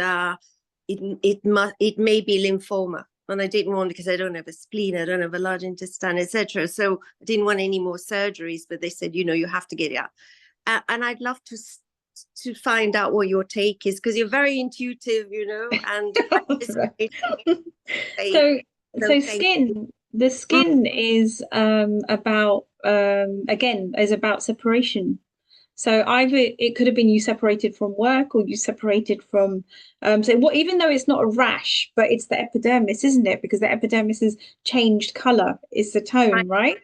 it may be lymphoma. And I didn't want, because I don't have a spleen, I don't have a large intestine, etc. So I didn't want any more surgeries, but they said, you have to get it out. And I'd love to find out what your take is, because you're very intuitive, and the skin is about separation. So either it could have been you separated from work, or you separated from even though it's not a rash, but it's the epidermis, isn't it? Because the epidermis has changed color. It's the tone, right?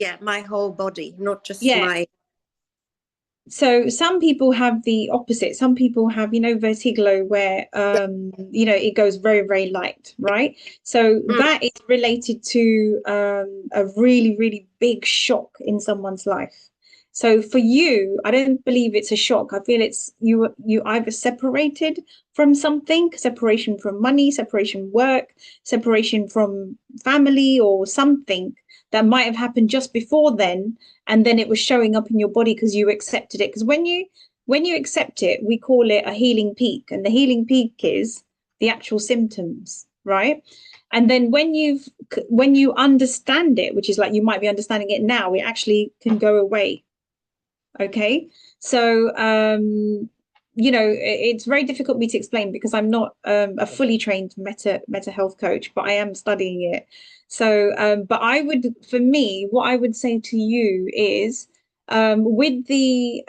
Yeah, my whole body, not just my. So some people have the opposite. Some people have, vertigo, where it goes very, very light, right? So that is related to a really, really big shock in someone's life. So for you, I don't believe it's a shock. I feel it's you either separated from something, separation from money, separation work, separation from family, or something that might have happened just before then, and then it was showing up in your body because you accepted it. Because when you accept it, we call it a healing peak, and the healing peak is the actual symptoms, right? And then when you understand it, which is like you might be understanding it now, it actually can go away. Okay, so it's very difficult for me to explain, because I'm not a fully trained meta health coach, but I am studying it. So but what I would say to you is, with the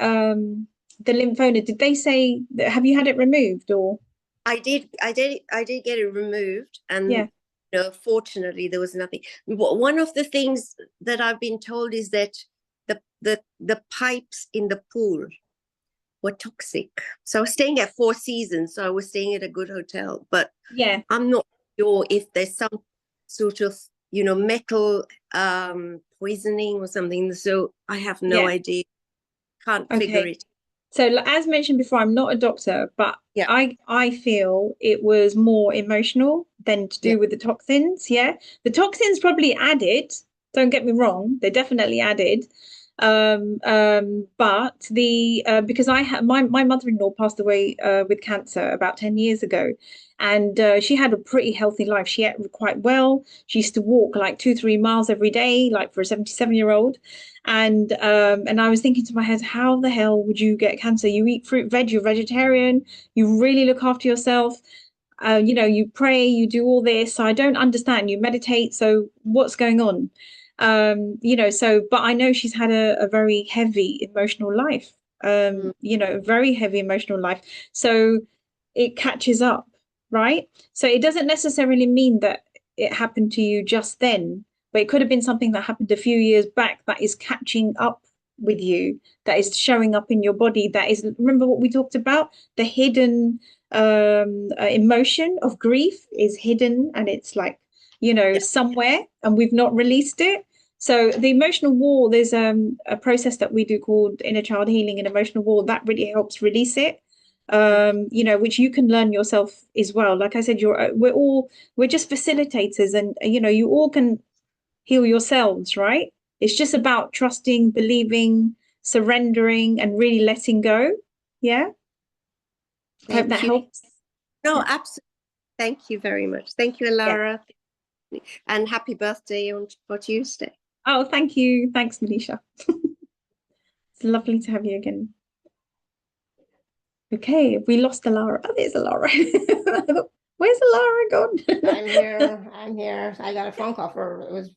lymph node, did they say, have you had it removed? Or I did get it removed, and fortunately there was nothing. One of the things that I've been told is that the pipes in the pool were toxic. So I was staying at Four Seasons, so I was staying at a good hotel, but I'm not sure if there's some sort of metal poisoning or something. So I have no idea. Can't figure it. So as mentioned before, I'm not a doctor, but Yeah. I feel it was more emotional than to do with the toxins. Yeah. The toxins probably added, don't get me wrong, they definitely added. But the because I had my mother-in-law passed away with cancer about 10 years ago, and she had a pretty healthy life. She ate quite well. She used to walk like 2-3 miles every day, like for a 77-year-old. And I was thinking to my head, how the hell would you get cancer? You eat fruit, veg, you're vegetarian, you really look after yourself. You know, you pray, you do all this. So I don't understand. You meditate. So what's going on? You know, so, but I know she's had a very heavy emotional life, you know, a very heavy emotional life. So it catches up, right? So it doesn't necessarily mean that it happened to you just then, but it could have been something that happened a few years back that is catching up with you, that is showing up in your body. That is, remember what we talked about? The hidden emotion of grief is hidden, and it's like, you know, somewhere, and we've not released it. So the emotional wall, there's a process that we do called inner child healing and emotional wall that really helps release it. You know, which you can learn yourself as well. Like I said, we're just facilitators, and you know, you all can heal yourselves, right? It's just about trusting, believing, surrendering, and really letting go. Yeah. Hope that helps. No, absolutely. Thank you very much. Thank you, Alara. And happy birthday for Tuesday. Oh, thank you. Thanks, Manisha. It's lovely to have you again. Okay, we lost Alara. Oh, there's Alara. Where's Alara gone? I'm here. I got a phone call for it was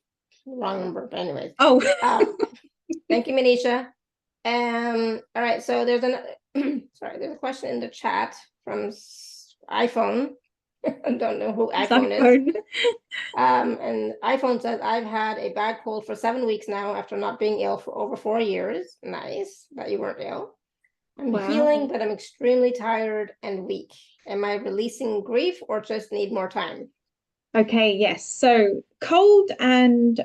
the wrong number, but anyways. Oh, thank you, Manisha. All right, so there's there's a question in the chat from iPhone. I don't know who iPhone is. And iPhone says, I've had a bad cold for 7 weeks now after not being ill for over 4 years. Nice that you weren't ill. I'm healing, but I'm extremely tired and weak. Am I releasing grief or just need more time? Okay, yes. So cold and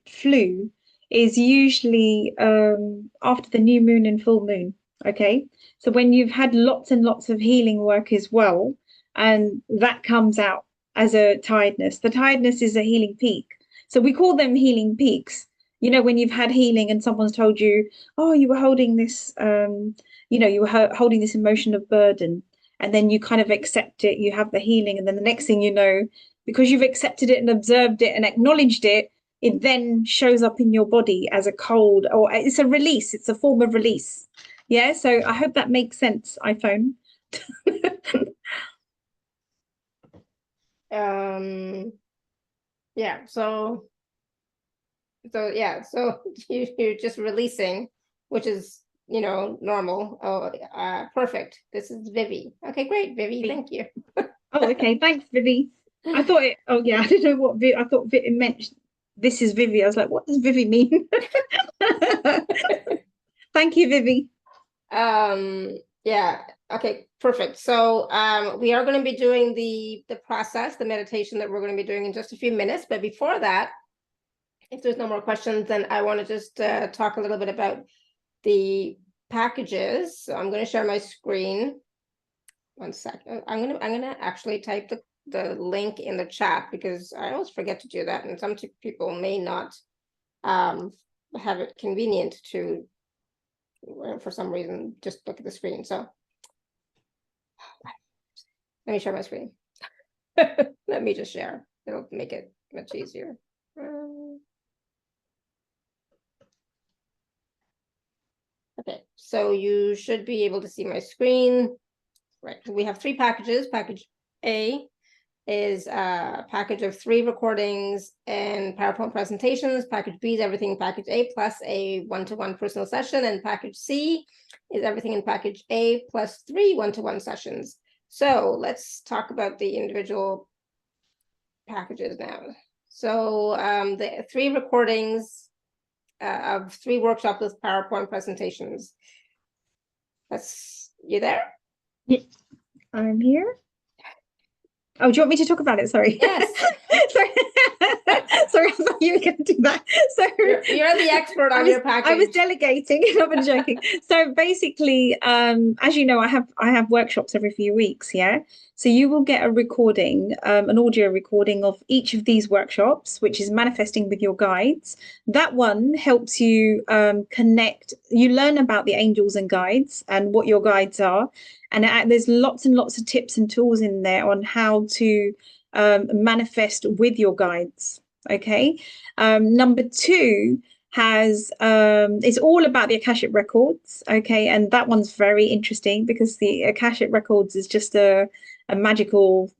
flu is usually after the new moon and full moon. Okay, so when you've had lots and lots of healing work as well, and that comes out as a tiredness. The tiredness is a healing peak. So we call them healing peaks. You know, when you've had healing and someone's told you, oh, you were holding this, you know, you were holding this emotion of burden, and then you kind of accept it, you have the healing, and then the next thing you know, because you've accepted it and observed it and acknowledged it, it then shows up in your body as a cold, or it's a release, it's a form of release. Yeah, so I hope that makes sense, iPhone. Yeah, so you're just releasing, which is, you know, normal. Oh, perfect. This is Vivi. Okay, great, Vivi. Thank you. Oh, okay. Thanks, Vivi. I thought it. Oh, yeah. I didn't know what I thought it meant. This is Vivi. I was like, what does Vivi mean? Thank you, Vivi. Yeah. Okay. Perfect. So, we are going to be doing the process, the meditation that we're going to be doing in just a few minutes. But before that, if there's no more questions, then I want to just talk a little bit about the packages. So I'm going to share my screen. 1 second. I'm gonna actually type the link in the chat because I always forget to do that, and some people may not have it convenient to, for some reason, just look at the screen. So let me share my screen. Let me just share. It'll make it much easier. Okay, so you should be able to see my screen. Right, we have 3 packages. Package A is a package of 3 recordings and PowerPoint presentations. Package B is everything in package A plus a 1-to-1 personal session. And package C is everything in package A plus 3 1-to-1 sessions. So let's talk about the individual packages now. So the 3 recordings of 3 workshops with PowerPoint presentations. You there? Yeah, I'm here. Oh, do you want me to talk about it? Sorry. Yes. Sorry. Sorry, I thought you were going to do that. So the expert on your package. I was delegating. I'm joking. So basically, as you know, I have workshops every few weeks. Yeah. So you will get a recording, an audio recording of each of these workshops, which is manifesting with your guides. That one helps you connect. You learn about the angels and guides and what your guides are. And there's lots and lots of tips and tools in there on how to manifest with your guides. Okay. Number 2 has it's all about the Akashic records. Okay. And that one's very interesting because the Akashic records is just a magical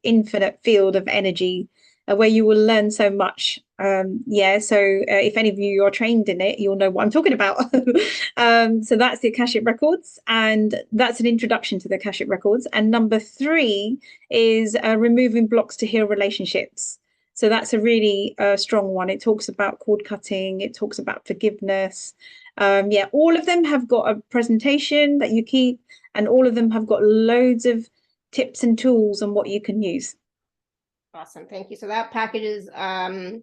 infinite field of energy where you will learn so much. If any of you are trained in it, you'll know what I'm talking about. So that's the Akashic records, and that's an introduction to the Akashic records. And number 3 is removing blocks to heal relationships. So that's a really strong one. It talks about cord cutting. It talks about forgiveness. All of them have got a presentation that you keep, and all of them have got loads of tips and tools on what you can use. Awesome. Thank you. So that package is $33.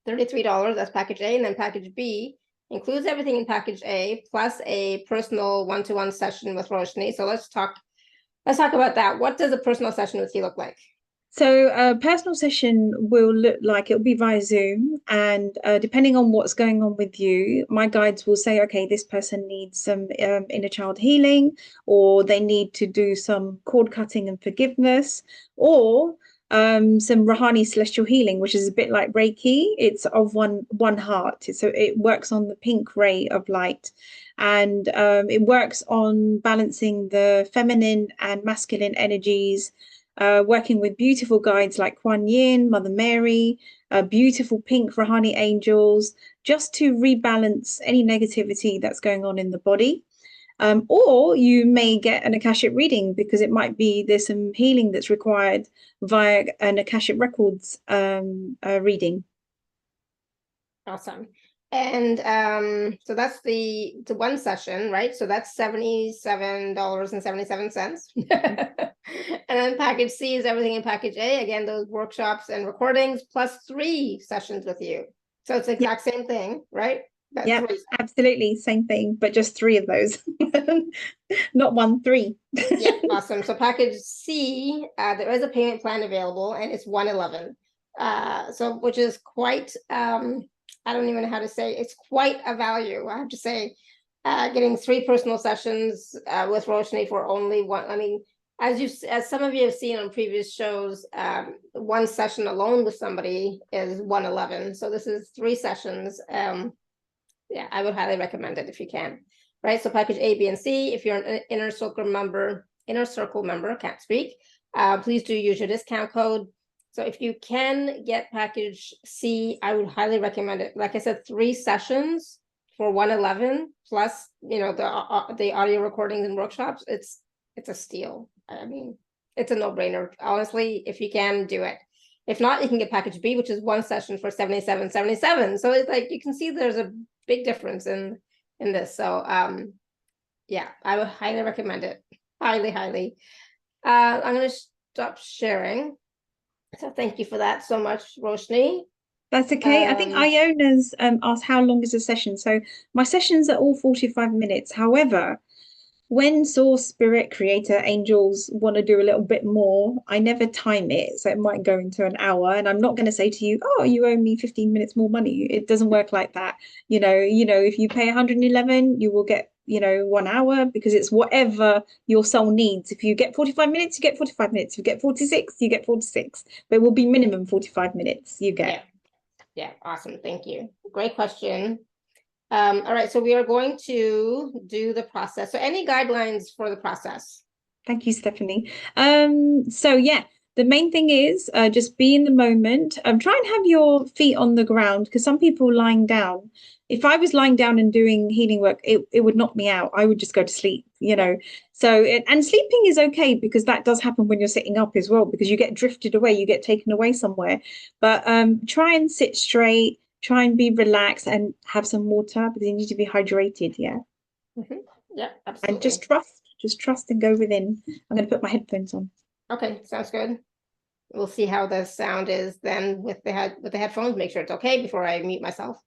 That's package A. And then package B includes everything in package A plus a personal one-to-one session with Roshni. So let's talk about that. What does a personal session with you look like? So a personal session will look like it'll be via Zoom, and depending on what's going on with you, my guides will say, okay, this person needs some inner child healing, or they need to do some cord cutting and forgiveness, or some Rahanni Celestial Healing, which is a bit like Reiki. It's of one heart. So it works on the pink ray of light, and it works on balancing the feminine and masculine energies, working with beautiful guides like Kuan Yin, Mother Mary, beautiful pink Rahanni angels, just to rebalance any negativity that's going on in the body. Or you may get an Akashic reading because it might be there's some healing that's required via an Akashic Records reading. Awesome. And so that's the one session, right? So that's $77.77. And then package C is everything in package A. Again, those workshops and recordings plus 3 sessions with you. So it's the exact same thing, right? Yeah, absolutely. Same thing, but just 3 of those. Not 1, 3. Yeah, awesome. So package C, there is a payment plan available, and it's $111. So which is quite I don't even know how to say, it's quite a value, I have to say. Getting 3 personal sessions with Roshni for only one. I mean, as some of you have seen on previous shows, 1 session alone with somebody is $111. So this is 3 sessions. Yeah, I would highly recommend it if you can. Right. So package A, B, and C. If you're an inner circle member, can't speak. Please do use your discount code. So if you can get package C, I would highly recommend it. Like I said, 3 sessions for $111 plus, the audio recordings and workshops. It's a steal. I mean, it's a no-brainer. Honestly, if you can, do it. If not, you can get package B, which is 1 session for $77.77. So it's like you can see there's a big difference in this. So yeah, I would highly recommend it. Highly. I'm going to stop sharing. So thank you for that so much, Roshni. That's okay. I think Iona's asked how long is a session. So my sessions are all 45 minutes. However, when source, spirit, creator, angels want to do a little bit more, I never time it. So it might go into an hour, and I'm not going to say to you, oh, you owe me 15 minutes more money. It doesn't work like that. If you pay 111, you will get 1 hour, because it's whatever your soul needs. If you get 45 minutes, you get 45 minutes. If you get 46, you get 46. But it will be minimum 45 minutes you get. Yeah, awesome. Thank you. Great question. All right, so we are going to do the process. So any guidelines for the process? Thank you, Stephanie. So yeah, the main thing is just be in the moment. Try and have your feet on the ground, because some people lying down, if I was lying down and doing healing work, it would knock me out. I would just go to sleep, So, and sleeping is okay, because that does happen when you're sitting up as well, because you get drifted away, you get taken away somewhere. But try and sit straight. Try and be relaxed and have some water, because you need to be hydrated. Yeah. Mm-hmm. Yeah, absolutely. And just trust and go within. I'm going to put my headphones on. Okay, sounds good. We'll see how the sound is then with the headphones. Make sure it's okay before I mute myself.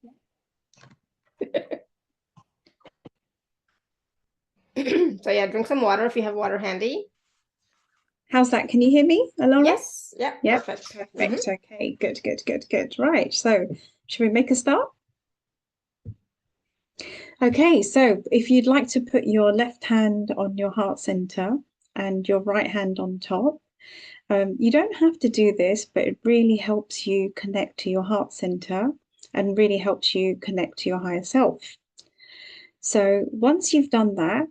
So yeah, drink some water if you have water handy. How's that? Can you hear me, Alana? Yes. Yeah. Yep. Perfect. Perfect. Okay. Good. Right. So, should we make a start? Okay. So, if you'd like to put your left hand on your heart center and your right hand on top, you don't have to do this, but it really helps you connect to your heart center and really helps you connect to your higher self. So, once you've done that,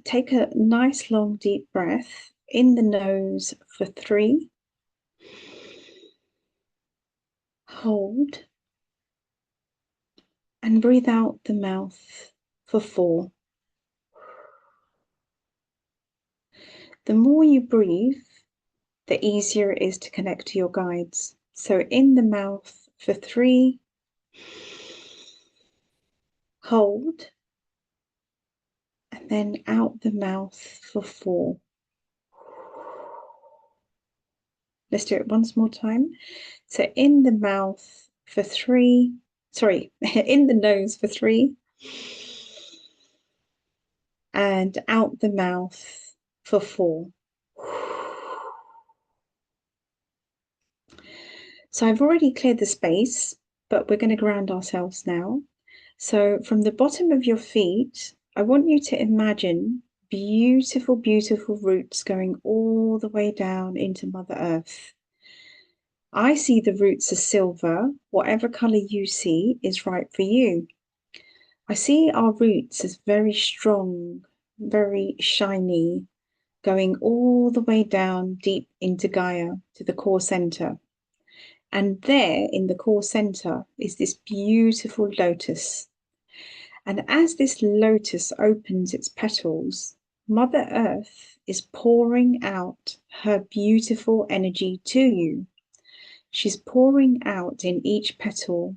take a nice long deep breath in the nose for 3. Hold and breathe out the mouth for 4. The more you breathe, the easier it is to connect to your guides. So in the mouth for 3, hold, and then out the mouth for 4. Let's do it once more time. So in the mouth for 3, in the nose for 3, and out the mouth for 4. So I've already cleared the space, but we're going to ground ourselves now. So from the bottom of your feet, I want you to imagine beautiful, beautiful roots going all the way down into Mother Earth. I see the roots as silver. Whatever color you see is right for you. I see our roots as very strong, very shiny, going all the way down deep into Gaia to the core center. And there in the core center is this beautiful lotus. And as this lotus opens its petals, Mother Earth is pouring out her beautiful energy to you. She's pouring out in each petal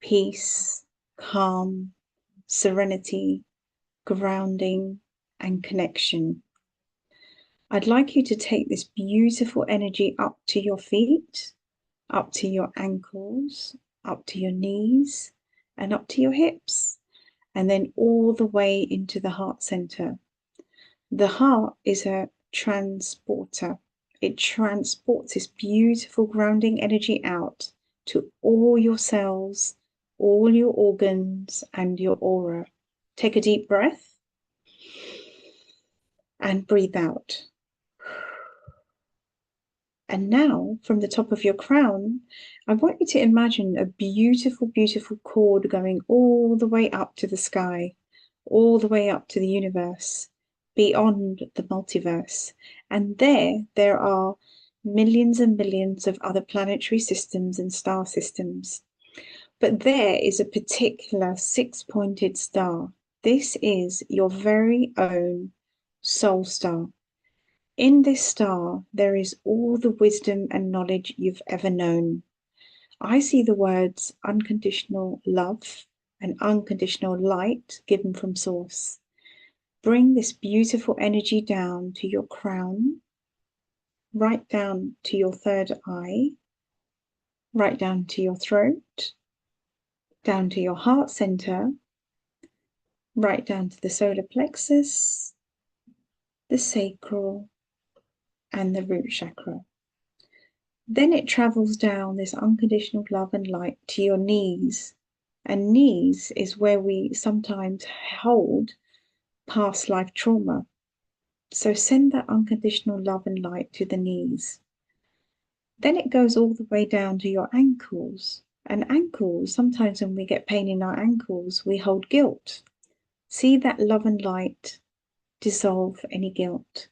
peace, calm, serenity, grounding, and connection. I'd like you to take this beautiful energy up to your feet, up to your ankles, up to your knees, and up to your hips, and then all the way into the heart center. The heart is a transporter. It transports this beautiful grounding energy out to all your cells, all your organs, and your aura. Take a deep breath and breathe out. And now, from the top of your crown, I want you to imagine a beautiful, beautiful cord going all the way up to the sky, all the way up to the universe, beyond the multiverse. And there are millions and millions of other planetary systems and star systems. But there is a particular 6-pointed star. This is your very own soul star. In this star, there is all the wisdom and knowledge you've ever known. I see the words unconditional love and unconditional light given from source. Bring this beautiful energy down to your crown, right down to your third eye, right down to your throat, down to your heart center, right down to the solar plexus, the sacral, and the root chakra. Then it travels down this unconditional love and light to your knees. And knees is where we sometimes hold past life trauma. So send that unconditional love and light to the knees. Then it goes all the way down to your ankles. And ankles, sometimes when we get pain in our ankles, we hold guilt. See that love and light dissolve any guilt.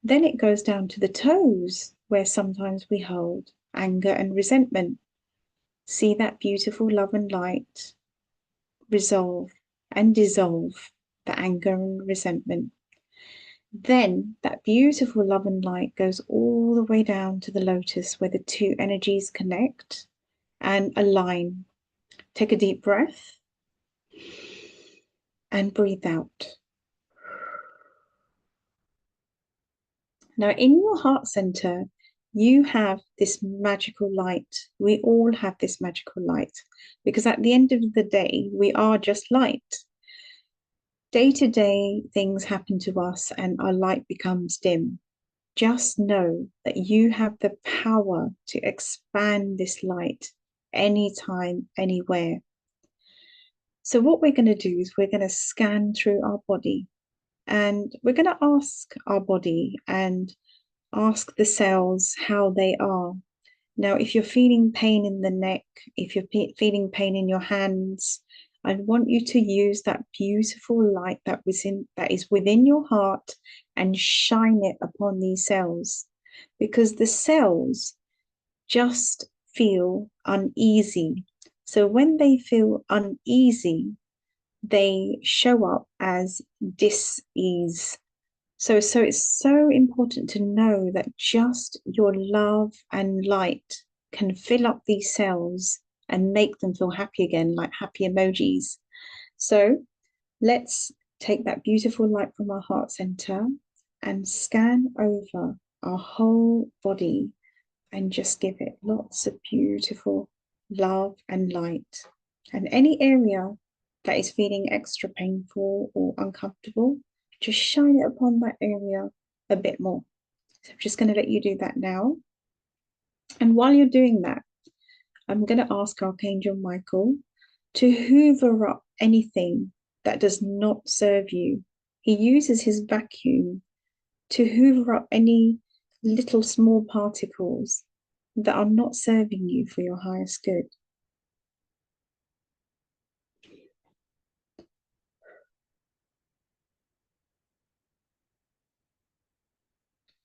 Then it goes down to the toes, where sometimes we hold anger and resentment. See that beautiful love and light resolve and dissolve the anger and resentment. Then that beautiful love and light goes all the way down to the lotus, where the two energies connect and align. Take a deep breath and breathe out. Now, in your heart center, You have this magical light. We all have this magical light, because at the end of the day, we are just light. Day to day, things happen to us and our light becomes dim. Just know that you have the power to expand this light anytime, anywhere. So what we're going to do is we're going to scan through our body, and we're going to ask our body and ask the cells how they are. Now, if you're feeling pain in the neck, if you're feeling pain in your hands, I want you to use that beautiful light that is within your heart and shine it upon these cells, because the cells just feel uneasy. So when they feel uneasy, they show up as dis-ease. So it's so important to know that just your love and light can fill up these cells and make them feel happy again, like happy emojis. So let's take that beautiful light from our heart center and scan over our whole body and just give it lots of beautiful love and light. And any area that is feeling extra painful or uncomfortable, just shine it upon that area a bit more. So I'm just going to let you do that now. And while you're doing that, I'm going to ask Archangel Michael to hoover up anything that does not serve you. He uses his vacuum to hoover up any little small particles that are not serving you for your highest good.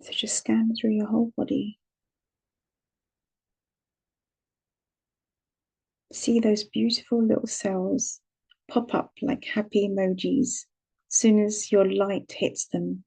So just scan through your whole body. See those beautiful little cells pop up like happy emojis as soon as your light hits them.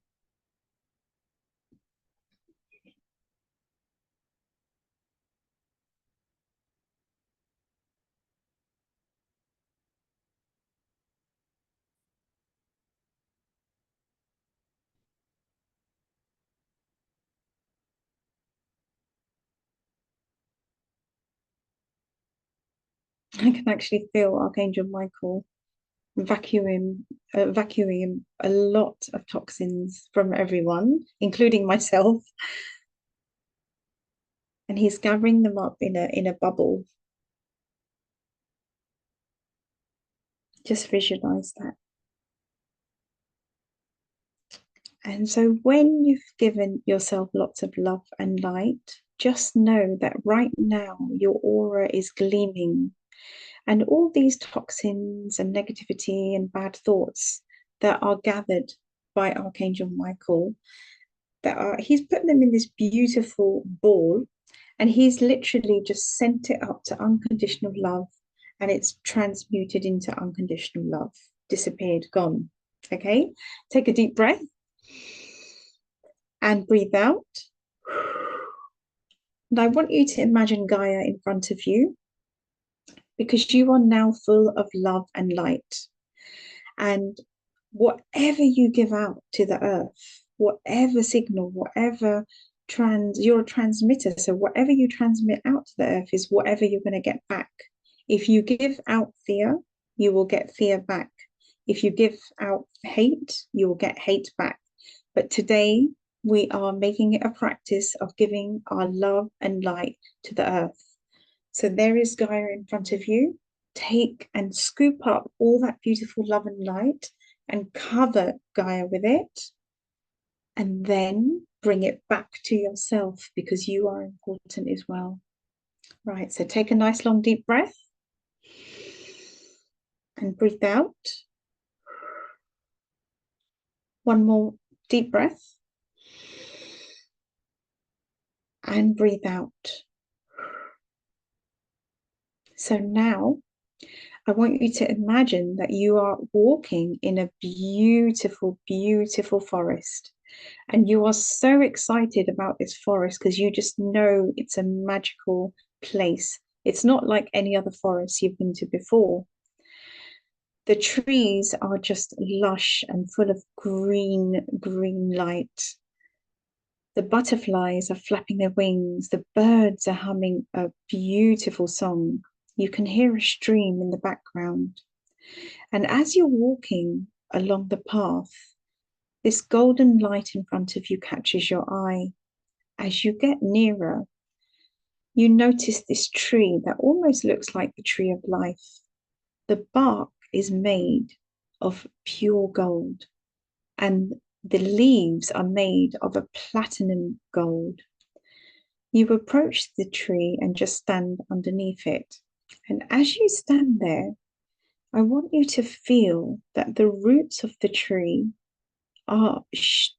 I can actually feel Archangel Michael vacuuming a lot of toxins from everyone, including myself. And he's gathering them up in a bubble. Just visualize that. And so when you've given yourself lots of love and light, just know that right now your aura is gleaming. And all these toxins and negativity and bad thoughts that are gathered by Archangel Michael, he's put them in this beautiful ball, and he's literally just sent it up to unconditional love, and it's transmuted into unconditional love, disappeared, gone. Okay, take a deep breath and breathe out. And I want you to imagine Gaia in front of you, because you are now full of love and light. And whatever you give out to the earth, whatever signal, whatever you're a transmitter. So whatever you transmit out to the earth is whatever you're going to get back. If you give out fear, you will get fear back. If you give out hate, you will get hate back. But today we are making it a practice of giving our love and light to the earth. So there is Gaia in front of you. Take and scoop up all that beautiful love and light and cover Gaia with it. And then bring it back to yourself, because you are important as well. Right, so take a nice long deep breath. And breathe out. One more deep breath. And breathe out. So now I want you to imagine that you are walking in a beautiful, beautiful forest. And you are so excited about this forest because you just know it's a magical place. It's not like any other forest you've been to before. The trees are just lush and full of green light. The butterflies are flapping their wings. The birds are humming a beautiful song. You can hear a stream in the background. And as you're walking along the path, this golden light in front of you catches your eye. As you get nearer, you notice this tree that almost looks like the tree of life. The bark is made of pure gold, and the leaves are made of a platinum gold. You approach the tree and just stand underneath it. And as you stand there, I want you to feel that the roots of the tree are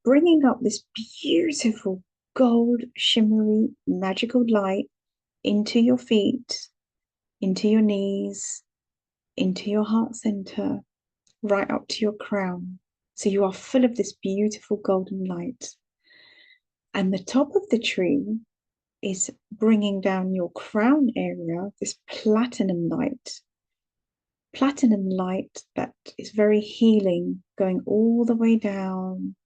bringing up this beautiful gold, shimmery, magical light into your feet, into your knees, into your heart center, right up to your crown. So you are full of this beautiful golden light. And the top of the tree is bringing down your crown area, this platinum light. Platinum light that is very healing, going all the way down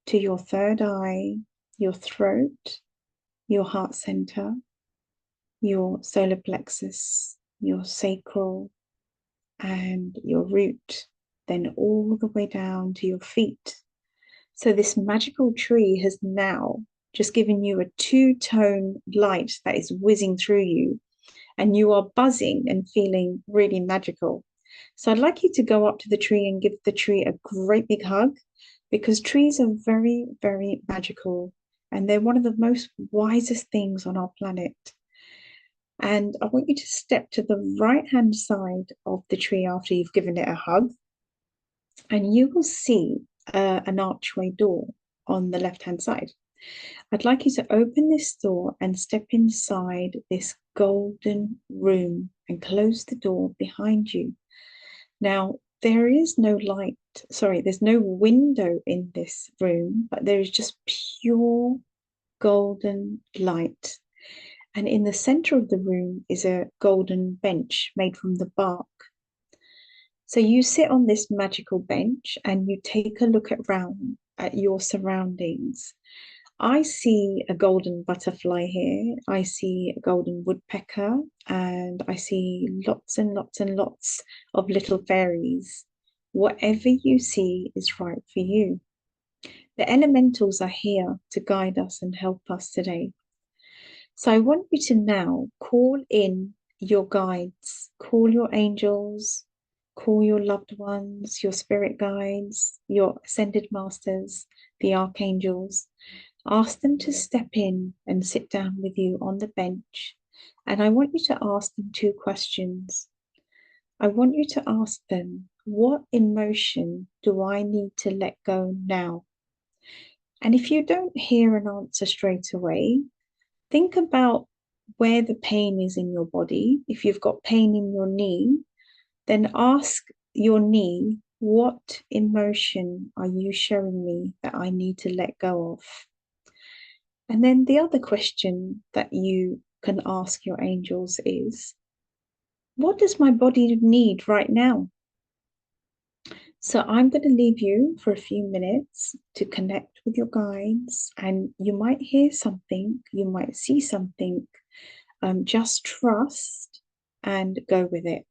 to your third eye, your throat, your heart center, your solar plexus, your sacral, and your root, then all the way down to your feet. So this magical tree has now just given you a two-tone light that is whizzing through you, and you are buzzing and feeling really magical. So I'd like you to go up to the tree and give the tree a great big hug, because trees are very, very magical, and they're one of the most wisest things on our planet. And I want you to step to the right-hand side of the tree after you've given it a hug, and you will see an archway door on the left-hand side. I'd like you to open this door and step inside this golden room and close the door behind you. Now, there is no light, there's no window in this room, but there is just pure golden light. And in the center of the room is a golden bench made from the bark. So you sit on this magical bench and you take a look around at your surroundings. I see a golden butterfly here. I see a golden woodpecker, and I see lots and lots and lots of little fairies. Whatever you see is right for you. The elementals are here to guide us and help us today. So I want you to now call in your guides, call your angels, call your loved ones, your spirit guides, your ascended masters, the archangels. Ask them to step in and sit down with you on the bench. And I want you to ask them two questions. I want you to ask them, what emotion do I need to let go now? And if you don't hear an answer straight away, think about where the pain is in your body. If you've got pain in your knee, then ask your knee, what emotion are you showing me that I need to let go of? And then the other question that you can ask your angels is, what does my body need right now? So I'm going to leave you for a few minutes to connect with your guides, and you might hear something, you might see something. Just trust and go with it.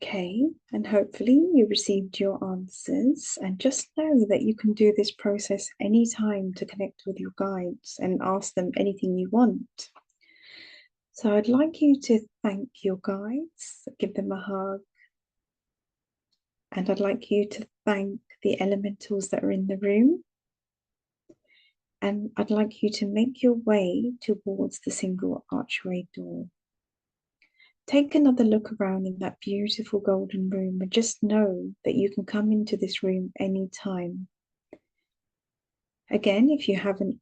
Okay, and hopefully you received your answers, and just know that you can do this process anytime to connect with your guides and ask them anything you want. So I'd like you to thank your guides, give them a hug, and I'd like you to thank the elementals that are in the room. And I'd like you to make your way towards the single archway door. Take another look around in that beautiful golden room and just know that you can come into this room anytime. Again, if you haven't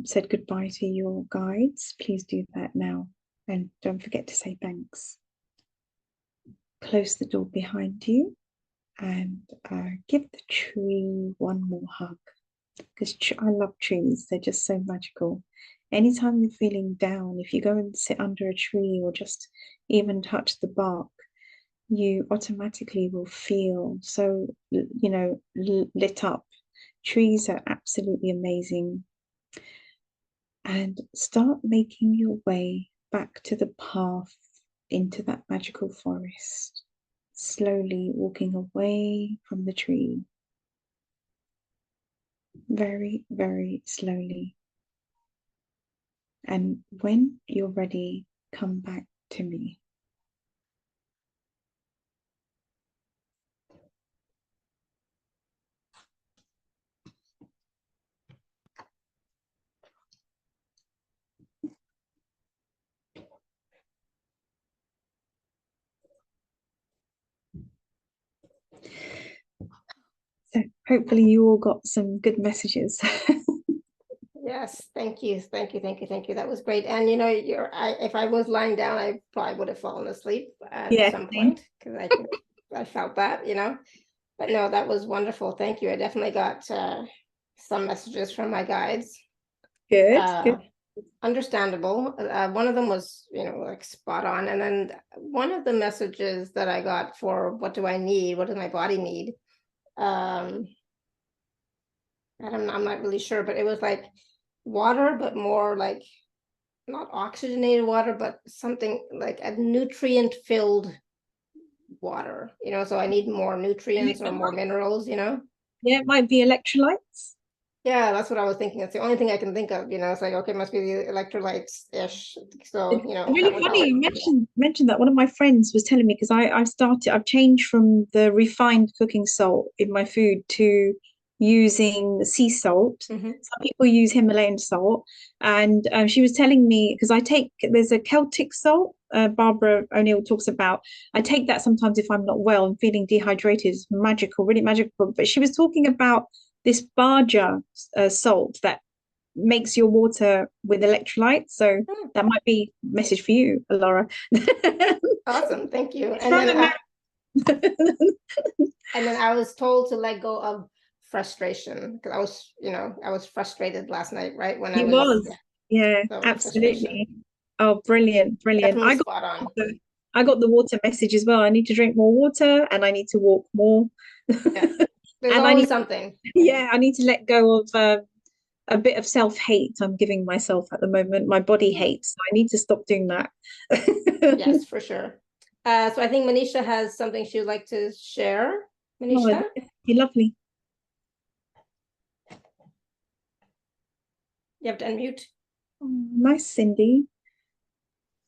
said goodbye to your guides, please do that now. And don't forget to say thanks. Close the door behind you and give the tree one more hug. Because I love trees, they're just so magical. Anytime you're feeling down, if you go and sit under a tree or just even touch the bark, you automatically will feel so, lit up. Trees are absolutely amazing. And start making your way back to the path into that magical forest, slowly walking away from the tree. Very, very slowly. And when you're ready, come back to me. So hopefully you all got some good messages. Yes, thank you. That was great. And if I was lying down, I probably would have fallen asleep at some point, because I felt that, But no, that was wonderful. Thank you. I definitely got some messages from my guides. Good. Understandable. One of them was, like spot on. And then one of the messages that I got for what do I need? What does my body need? I'm not really sure, but it was like water, but more like not oxygenated water, but something like a nutrient filled water, so I need more nutrients or more minerals, Yeah, it might be electrolytes. Yeah, that's what I was thinking. It's the only thing I can think of, it's like, okay, it must be the electrolytes-ish. So, Really funny you mentioned that. One of my friends was telling me, because I've changed from the refined cooking salt in my food to using sea salt. Some people use Himalayan salt, and she was telling me, because there's a Celtic salt, Barbara O'Neill talks about. I take that sometimes if I'm not well and feeling dehydrated. It's magical, really magical. But she was talking about this Baja salt that makes your water with electrolytes. So that might be a message for you, Laura. Awesome, thank you. And then I was told to let go of frustration, because I was frustrated last night, right? When I was yeah, so absolutely. Oh, brilliant. Definitely spot on. I got the water message as well. I need to drink more water and I need to walk more. Yeah. There's always something. Yeah, I need to let go of a bit of self-hate I'm giving myself at the moment. My body hates, so I need to stop doing that. Yes, for sure. So I think Manisha has something she would like to share. Manisha? Oh, you're lovely. You have to unmute. Oh, nice, Cindy.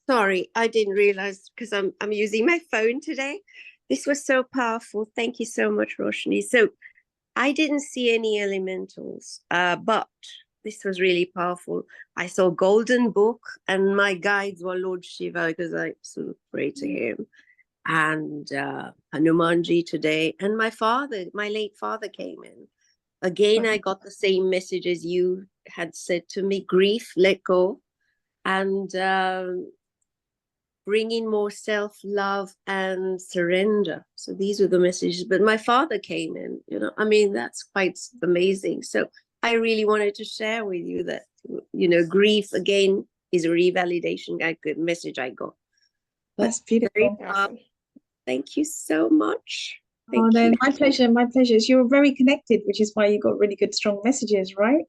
Sorry, I didn't realize, because I'm using my phone today. This was so powerful. Thank you so much, Roshni. So I didn't see any elementals, but this was really powerful. I saw Golden Book, and my guides were Lord Shiva, because I sort of pray to him, and Hanumanji today. And my late father came in. Again, I got the same message as you had said to me: grief, let go, and bring in more self-love and surrender. So these were the messages. But my father came in, that's quite amazing. So I really wanted to share with you that, grief, again, is a revalidation. Good message I got. That's beautiful. Awesome. Thank you so much. My pleasure. You're very connected, which is why you got really good, strong messages, right?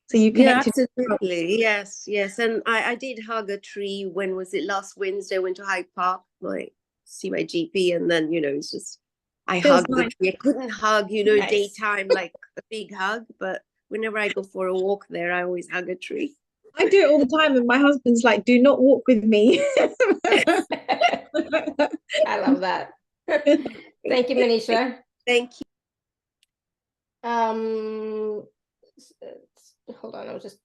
So you connected. Yeah, absolutely. Yes. And I did hug a tree. When was it? Last Wednesday, I went to Hyde Park. My see my GP, and then, it's just, I Feels hug the nice. tree. I couldn't hug, Nice. daytime, like a big hug, but whenever I go for a walk there, I always hug a tree. I do it all the time, and my husband's like, "Do not walk with me." I love that. Thank you, Manisha. Thank you. Hold on, I was just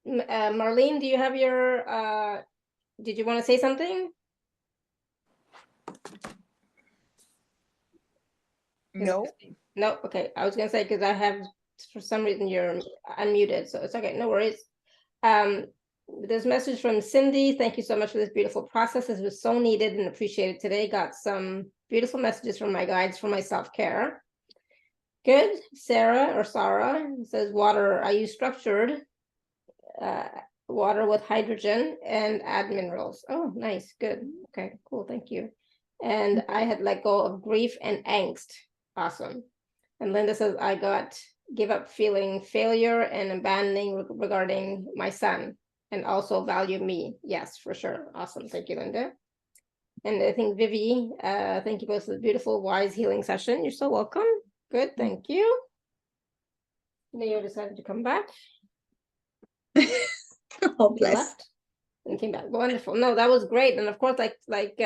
Marlene, do you have your did you want to say something? No. No, okay. I was gonna say, because I have, for some reason you're unmuted, so it's okay, no worries. There's a message from Cindy. Thank you so much for this beautiful process. This was so needed and appreciated today. Got some beautiful messages from my guides for my self-care. Good. Sarah says, water, I use structured water with hydrogen and add minerals. Oh, nice. Good. Okay, cool. Thank you. And I had let go of grief and angst. Awesome. And Linda says, I give up feeling failure and abandoning regarding my son, and also value me. Yes, for sure. Awesome. Thank you, Linda. And I think Vivi, thank you both for the beautiful, wise healing session. You're so welcome. Good. Thank you. Leo decided to come back. Oh, bless. Left and came back. Wonderful. No, that was great. And of course, like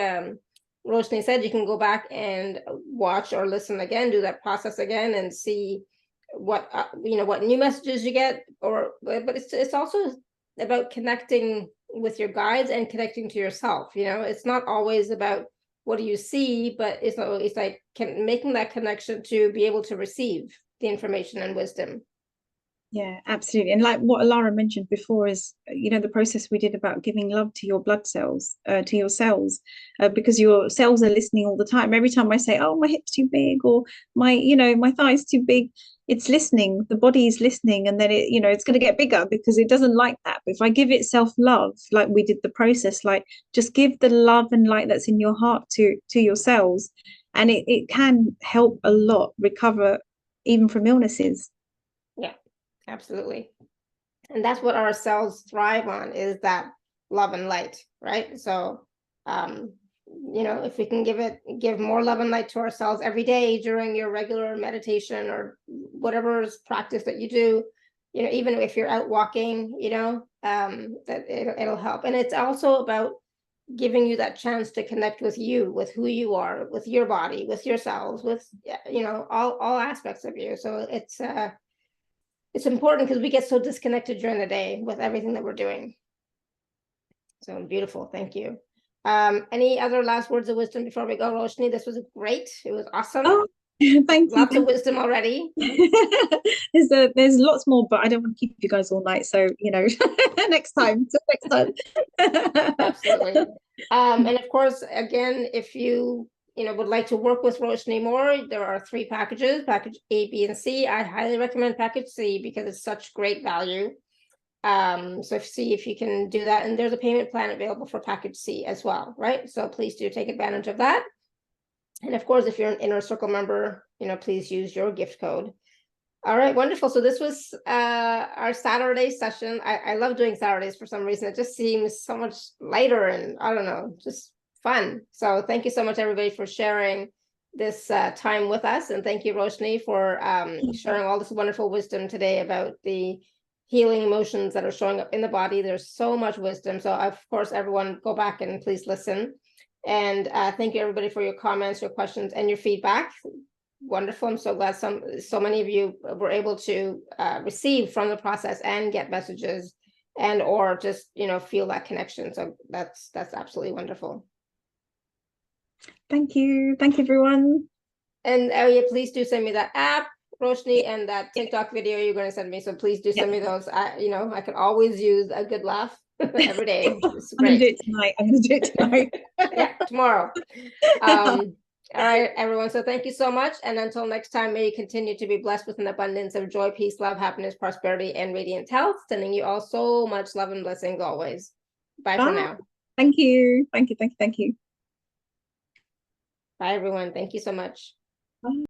Roshney said, you can go back and watch or listen again, do that process again, and see what what new messages you get. But it's also about connecting with your guides and connecting to yourself. It's not always about what do you see, but it's like making that connection to be able to receive the information and wisdom. Yeah, absolutely. And like what Alara mentioned before is, the process we did about giving love to your blood cells, to your cells, because your cells are listening all the time. Every time I say, oh, my hip's too big, or my thigh's too big, it's listening. The body is listening, and then it's going to get bigger because it doesn't like that. But if I give it self-love, like we did the process, like just give the love and light that's in your heart to your cells, and it can help a lot recover even from illnesses. Yeah. Absolutely. And that's what our cells thrive on, is that love and light, right? So, if we can give more love and light to ourselves every day during your regular meditation or whatever practice that you do, even if you're out walking, that it'll help. And it's also about giving you that chance to connect with you, with who you are, with your body, with your cells, with, all aspects of you. So it's important because we get so disconnected during the day with everything that we're doing. So beautiful. Thank you. Any other last words of wisdom before we go, Roshni? This was great. It was awesome. Oh, thank you. Lots of wisdom already. There's lots more, but I don't want to keep you guys all night. So, next time. Absolutely. And of course, again, if you would like to work with Roshney more, there are 3 packages, package A, B, and C. I highly recommend package C because it's such great value. So see if you can do that. And there's a payment plan available for package C as well, right? So please do take advantage of that. And of course, if you're an Inner Circle member, please use your gift code. All right, wonderful. So this was our Saturday session. I love doing Saturdays for some reason. It just seems so much lighter and I don't know, just fun. So thank you so much, everybody, for sharing this time with us. And thank you, Roshni, for sharing all this wonderful wisdom today about the healing emotions that are showing up in the body. There's so much wisdom. So of course, everyone go back and please listen. And thank you, everybody, for your comments, your questions, and your feedback. Wonderful. I'm so glad so many of you were able to receive from the process and get messages and or just feel that connection. So that's absolutely wonderful. Thank you everyone. And yeah, please do send me that app, Roshni, and that TikTok video you're going to send me. So please do send me those. I can always use a good laugh every day. It's great. I'm gonna do it tonight. Yeah, tomorrow. All right, everyone. So thank you so much. And until next time, may you continue to be blessed with an abundance of joy, peace, love, happiness, prosperity, and radiant health. Sending you all so much love and blessings always. Bye for now. Thank you. Thank you. Bye, everyone. Thank you so much. Bye.